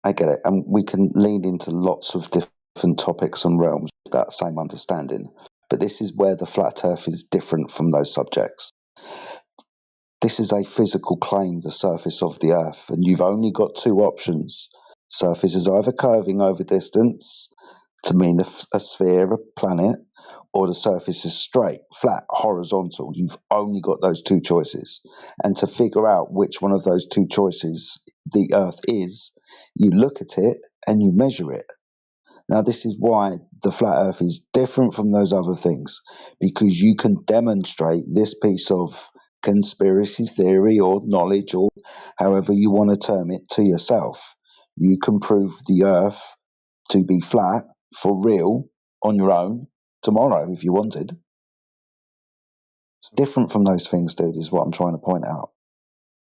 I get it. And we can lean into lots of different topics and realms with that same understanding. But this is where the flat earth is different from those subjects. This is a physical claim, the surface of the earth, and you've only got two options. Surface is either curving over distance to mean a sphere, a planet, or the surface is straight, flat, horizontal. You've only got those two choices. And to figure out which one of those two choices the earth is, you look at it and you measure it. Now, this is why the flat earth is different from those other things, because you can demonstrate this piece of conspiracy theory or knowledge, or however you want to term it, to yourself. You can prove the earth to be flat for real on your own tomorrow if you wanted. It's different from those things, dude, is what I'm trying to point out.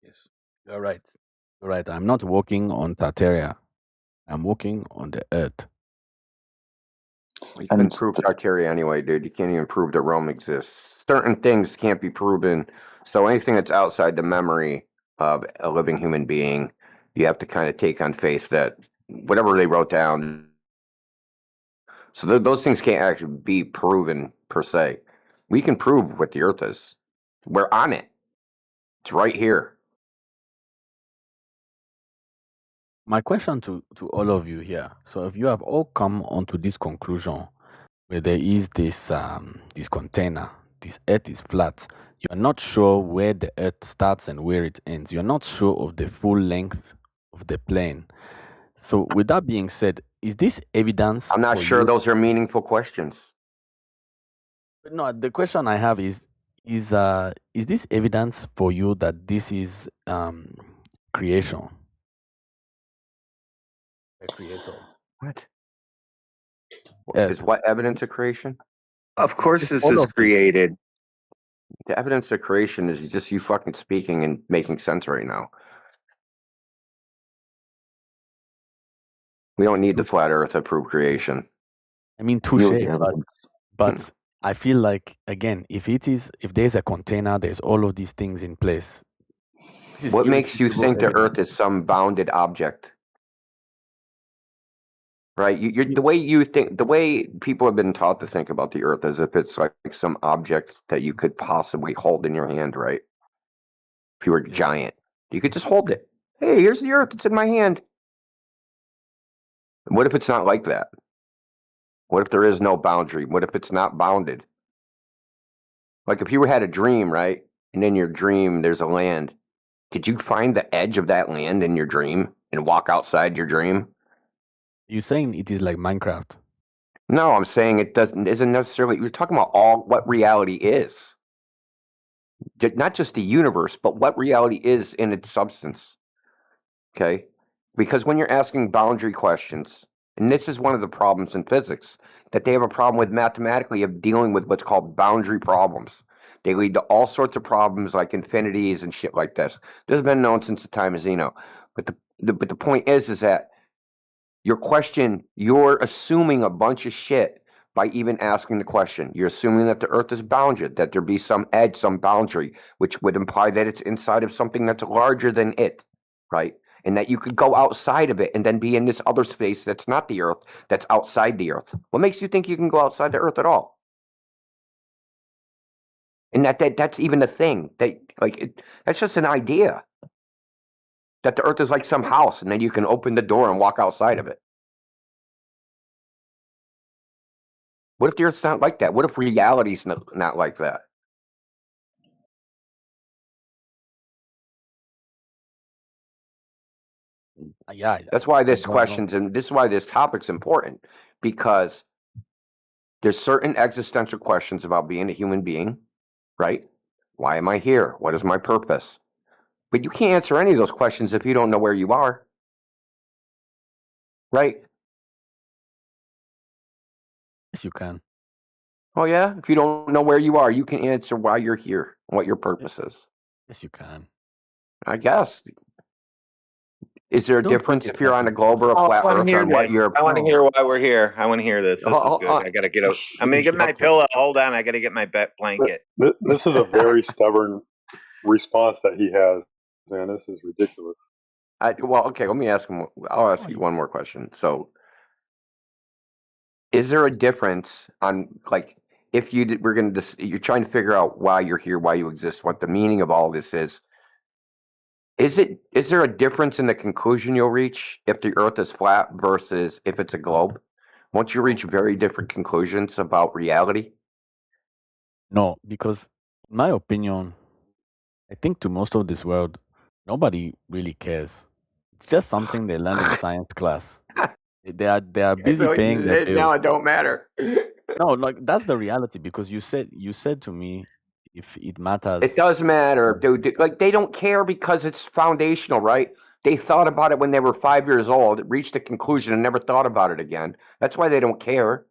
Yes, you're right. You're right. I'm not walking on Tartaria. I'm walking on the earth. You couldn't prove Tartaria anyway, dude. You can't even prove that Rome exists. Certain things can't be proven. So anything that's outside the memory of a living human being, you have to kind of take on faith that whatever they wrote down. So those things can't actually be proven per se. We can prove what the Earth is. We're on it. It's right here. My question to all of you here. So if you have all come onto this conclusion where there is this container, this earth is flat, you are not sure where the earth starts and where it ends. You're not sure of the full length of the plane. So with that being said, is this evidence? I'm not sure those are meaningful questions. No, the question I have is this evidence for you that this is creation? A creator. What? Earth. Is what evidence of creation? Of course It's this all is of it. created. The evidence of creation is just you fucking speaking and making sense right now. We don't need the flat earth to prove creation. I mean, touche, but I feel like, again, if there's a container, there's all of these things in place. What makes you think the earth is some bounded object? right? The way you think, the way people have been taught to think about the Earth as if it's like some object that you could possibly hold in your hand, right? If you were giant, you could just hold it. Hey, here's the Earth. It's in my hand. And what if it's not like that? What if there is no boundary? What if it's not bounded? Like if you had a dream, right? And in your dream, there's a land. Could you find the edge of that land in your dream and walk outside your dream? You're saying it is like Minecraft. No, I'm saying it isn't necessarily. You're talking about what reality is. Not just the universe, but what reality is in its substance. Okay? Because when you're asking boundary questions, and this is one of the problems in physics, that they have a problem with mathematically of dealing with what's called boundary problems. They lead to all sorts of problems like infinities and shit like this. This has been known since the time of Zeno. But the point is that your question, you're assuming a bunch of shit by even asking the question. You're assuming that the Earth is bounded, that there be some edge, some boundary, which would imply that it's inside of something that's larger than it, right? And that you could go outside of it and then be in this other space that's not the Earth, that's outside the Earth. What makes you think you can go outside the Earth at all? And that's even a thing. That's just an idea. That the Earth is like some house, and then you can open the door and walk outside of it. What if the Earth's not like that? What if reality's not like that? Yeah. That's why this question's and this is why this topic's important, because there's certain existential questions about being a human being, right? Why am I here? What is my purpose? But you can't answer any of those questions if you don't know where you are, right? Yes, you can. Oh yeah? If you don't know where you are, you can answer why you're here and what your purpose is. Yes, you can. I guess. Is there a difference if you're on a globe or a flat Earth on what you're... I want to hear why we're here. I want to hear this. This is good. I got to get out. I'm going to get my pillow. Hold on. I got to get my blanket. This is a very stubborn response that he has, man. This is ridiculous. Well, okay, let me ask him. I'll ask you one more question. So, is there a difference on, like, if you're trying to figure out why you're here, why you exist, what the meaning of all this is? Is there a difference in the conclusion you'll reach if the Earth is flat versus if it's a globe? Won't you reach very different conclusions about reality? No, because in my opinion, I think to most of this world, nobody really cares. It's just something they learn in science class. They are busy So paying their bills. now it don't matter. No, like that's the reality, because you said to me, if it matters. It does matter, dude. Like, they don't care because it's foundational, right? They thought about it when they were 5 years old, reached a conclusion, and never thought about it again. That's why they don't care.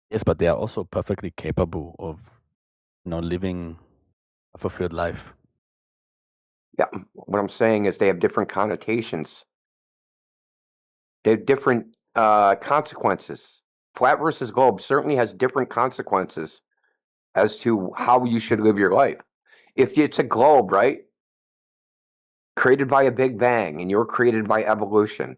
Yes, but they are also perfectly capable of, living a fulfilled life. Yeah, what I'm saying is they have different connotations. They have different consequences. Flat versus globe certainly has different consequences as to how you should live your life. If it's a globe, right, created by a big bang, and you're created by evolution,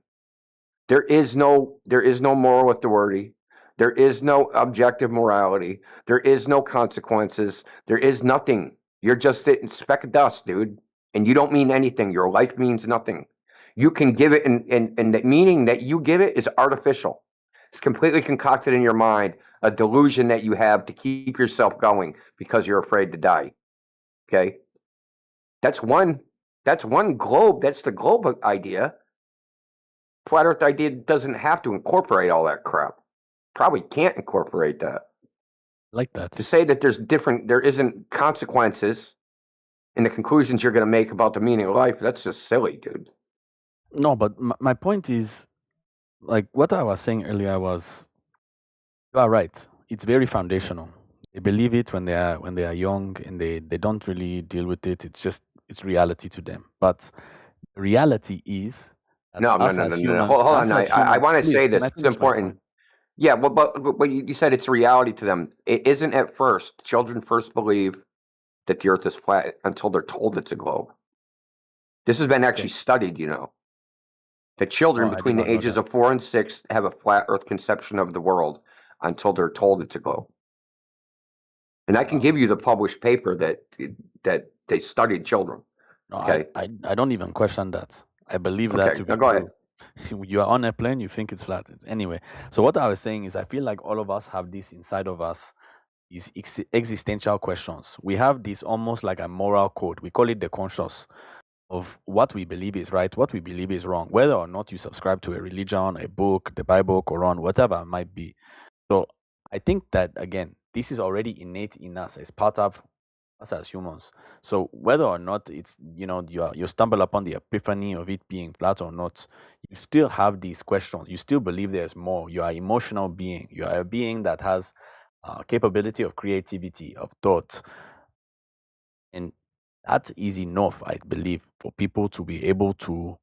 there is no moral authority. There is no objective morality. There is no consequences. There is nothing. You're just a speck of dust, dude. And you don't mean anything. Your life means nothing. You can give it, and the meaning that you give it is artificial. It's completely concocted in your mind, a delusion that you have to keep yourself going because you're afraid to die. Okay? That's one globe. That's the globe idea. Flat Earth idea doesn't have to incorporate all that crap. Probably can't incorporate that. Like that. To say that there isn't consequences in the conclusions you're going to make about the meaning of life, that's just silly, dude. No, but my point is, like what I was saying earlier was, you are right. It's very foundational. They believe it when they are young, and they don't really deal with it. It's reality to them. But reality is that No. Hold on. I want to say this. It's important. Yeah, but you said it's reality to them. It isn't at first. Children first believe that the Earth is flat until they're told it's a globe. This has been actually studied, The children Oh, I did between not the know ages that. of 4 and 6 have a flat Earth conception of the world until they're told it's a globe. And I can give you the published paper that they studied children. No, Okay. I don't even question that. I believe that Okay. to Now be go ahead. true. You are on a plane, you think it's flat. Anyway, so what I was saying is I feel like all of us have this inside of us, these existential questions. We have this almost like a moral code. We call it the conscious of what we believe is right, what we believe is wrong, whether or not you subscribe to a religion, a book, the Bible, Quran, whatever it might be. So I think that again, this is already innate in us as part of us as humans. So whether or not it's you stumble upon the epiphany of it being flat or not, you still have these questions. You still believe there's more. You are an emotional being. You are a being that has capability of creativity, of thought, and that is enough, I believe, for people to be able to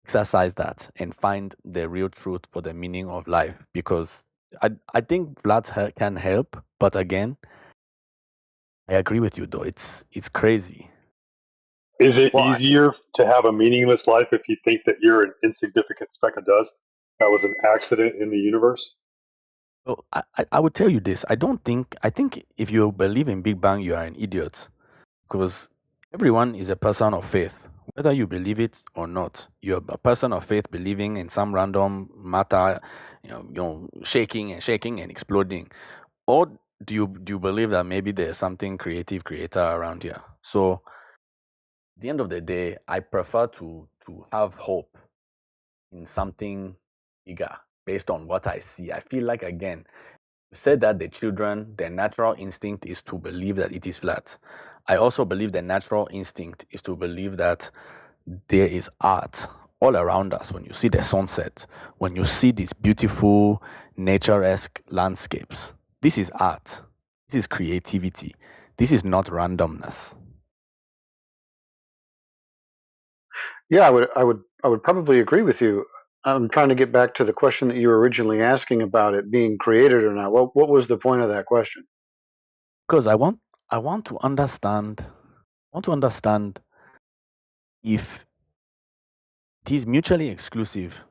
exercise that and find the real truth for the meaning of life. Because I think flat can help, but again, I agree with you though. It's crazy. Is it Well, easier to have a meaningless life if you think that you're an insignificant speck of dust that was an accident in the universe? So I would tell you this. I think if you believe in Big Bang, you are an idiot. Because everyone is a person of faith. Whether you believe it or not, you're a person of faith believing in some random matter, shaking and exploding. Or do you believe that maybe there's something creator around here? So at the end of the day, I prefer to have hope in something bigger based on what I see. I feel like again, you said that the children, their natural instinct is to believe that it is flat. I also believe the natural instinct is to believe that there is art all around us. When you see the sunset, when you see these beautiful nature-esque landscapes, this is art. This is creativity. This is not randomness. Yeah, I would probably agree with you. I'm trying to get back to the question that you were originally asking about it being created or not. What was the point of that question? Because I want to understand if it is mutually exclusive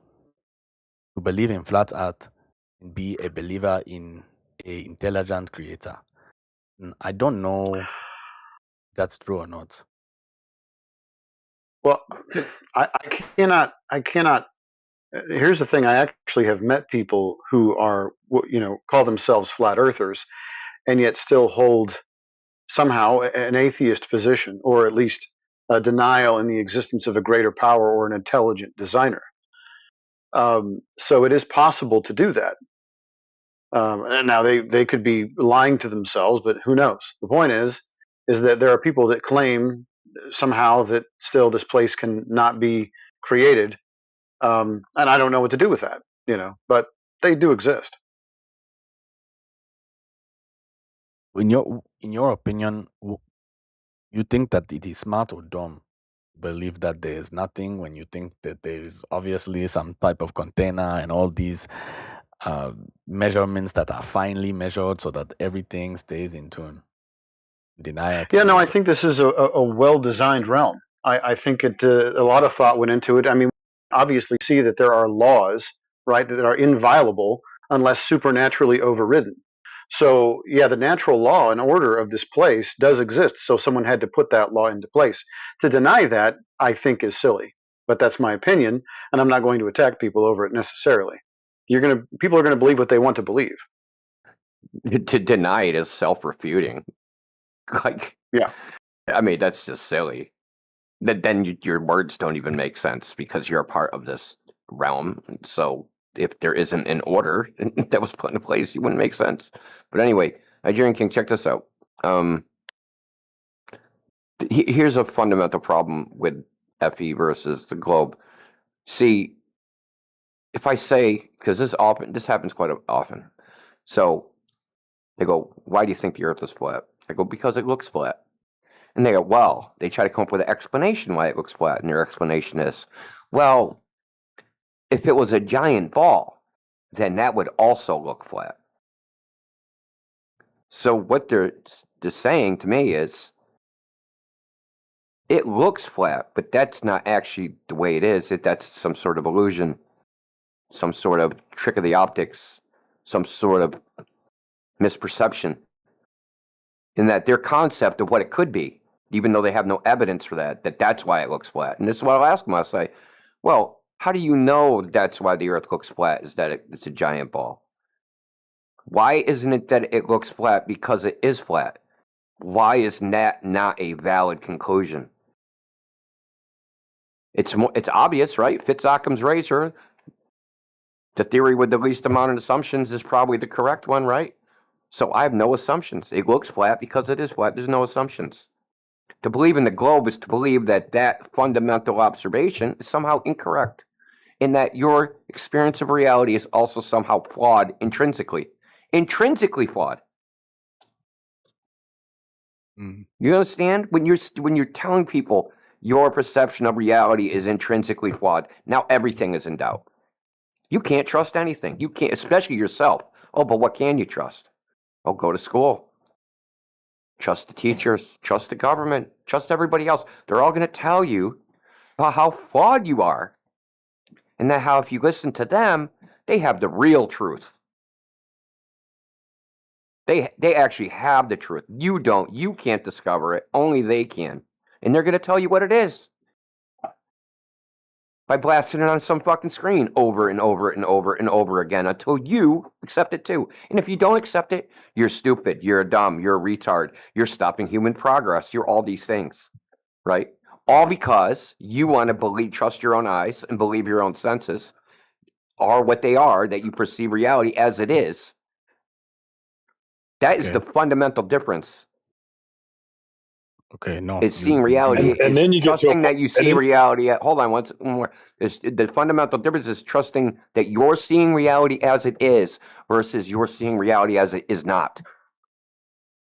to believe in flat earth and be a believer in a intelligent creator. I don't know if that's true or not. Well, I cannot. Here's the thing: I actually have met people who are, call themselves flat earthers, and yet still hold somehow an atheist position, or at least a denial in the existence of a greater power or an intelligent designer. So it is possible to do that. And now they could be lying to themselves, but who knows? The point is that there are people that claim somehow that still this place can not be created, and I don't know what to do with that, but they do exist. In your opinion, you think that it is smart or dumb to believe that there is nothing when you think that there is obviously some type of container and all these measurements that are finely measured so that everything stays in tune? Deny Yeah, no, I academics. think this is a well-designed realm. I think a lot of thought went into it. I mean, obviously see that there are laws, right, that are inviolable unless supernaturally overridden. So, yeah, the natural law and order of this place does exist. So someone had to put that law into place. To deny that, I think, is silly. But that's my opinion, and I'm not going to attack people over it necessarily. People are gonna believe what they want to believe. To deny it is self-refuting. Like, Yeah. I mean, that's just silly. Then your words don't even make sense because you're a part of this realm. So if there isn't an order that was put into place, you wouldn't make sense. But anyway, Nigerian King, check this out. Here's a fundamental problem with FE versus the globe. See, if I say, because this happens quite often. So they go, "Why do you think the Earth is flat?" I go, "Because it looks flat." And they go, well, they try to come up with an explanation why it looks flat. And their explanation is, well, if it was a giant ball, then that would also look flat. So what they're saying to me is, It looks flat, but that's not actually the way it is. That's some sort of illusion, some sort of trick of the optics, some sort of misperception. In that their concept of what it could be, even though they have no evidence for that's why it looks flat. And this is what I'll ask them. I'll say, well, how do you know that's why the Earth looks flat, is that it's a giant ball? Why isn't it that it looks flat because it is flat? Why is that not a valid conclusion? It's obvious, right? Fitz-Occam's razor, the theory with the least amount of assumptions is probably the correct one, right? So I have no assumptions. It looks flat because it is flat. There's no assumptions. To believe in the globe is to believe that fundamental observation is somehow incorrect, in that your experience of reality is also somehow flawed intrinsically. Intrinsically flawed. You understand? When you're telling people your perception of reality is intrinsically flawed, now everything is in doubt. You can't trust anything. You can't, especially yourself. Oh, but what can you trust? Oh, go to school. Trust the teachers. Trust the government. Trust everybody else. They're all going to tell you about how flawed you are. And that how if you listen to them, they have the real truth. They actually have the truth. You don't. You can't discover it. Only they can. And they're going to tell you what it is. By blasting it on some fucking screen over and over and over and over again until you accept it too. And if you don't accept it, you're stupid, you're dumb, you're a retard, you're stopping human progress, you're all these things, right? All because you want to trust your own eyes and believe your own senses are what they are, that you perceive reality as it is. That is the fundamental difference. Okay, no. Is seeing reality, and then you get to a trusting point, that you see reality. Hold on, one more. The fundamental difference is trusting that you're seeing reality as it is versus you're seeing reality as it is not.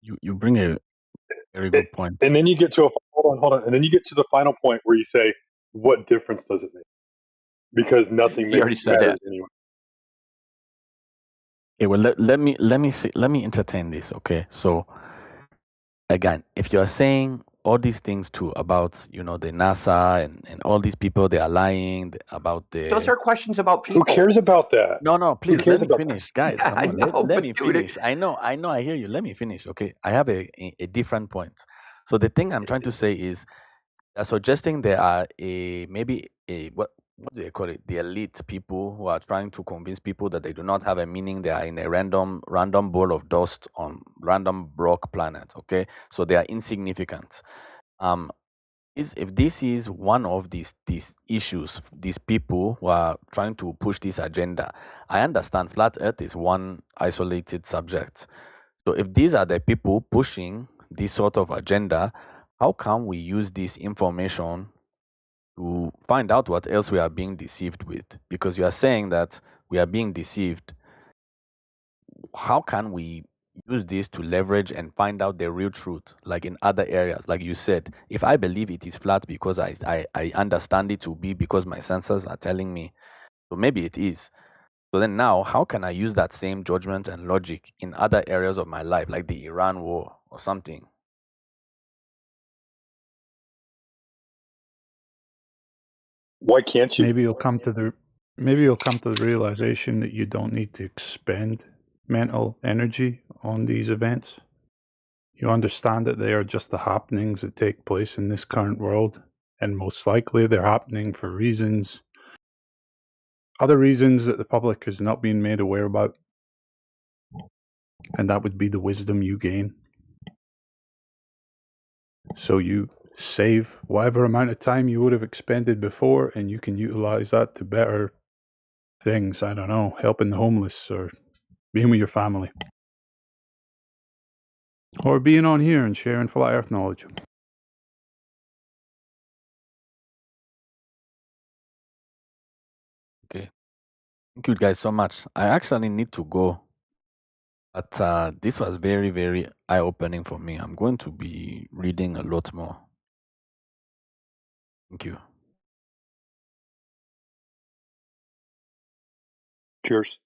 You bring a very good point. And then you get to hold on, and then you get to the final point where you say, what difference does it make? Because nothing You already said matters that. anyway. Okay, well let me entertain this. Okay, so again, if you're saying all these things too about the NASA and all these people, they are lying about Those the. are questions about people. Who cares about that? No, Who please cares let me about finish, guys. Yeah, Come I on, know, let but me dude, finish. I know, I hear you. Let me finish. Okay, I have a different point. So the thing I'm trying to say is, they're suggesting there are maybe what do they call it? The elite people who are trying to convince people that they do not have a meaning. They are in a random ball of dust on random rock planet. Okay, so they are insignificant. If this is one of these issues, these people who are trying to push this agenda, I understand flat Earth is one isolated subject. So if these are the people pushing this sort of agenda, how can we use this information to find out what else we are being deceived with? Because you are saying that we are being deceived. How can we use this to leverage and find out the real truth, like in other areas? Like you said, if I believe it is flat because I understand it to be because my senses are telling me, so maybe it is. So then now, how can I use that same judgment and logic in other areas of my life, like the Iran war or something? Why can't you? Maybe you'll come to the realization that you don't need to expend mental energy on these events. You understand that they are just the happenings that take place in this current world, and most likely they're happening for other reasons that the public has not been made aware about. And that would be the wisdom you gain. So you save whatever amount of time you would have expended before, and you can utilize that to better things. I don't know, helping the homeless or being with your family. Or being on here and sharing flat earth knowledge. Okay. Thank you guys so much. I actually need to go. But this was very, very eye-opening for me. I'm going to be reading a lot more. Thank you. Cheers.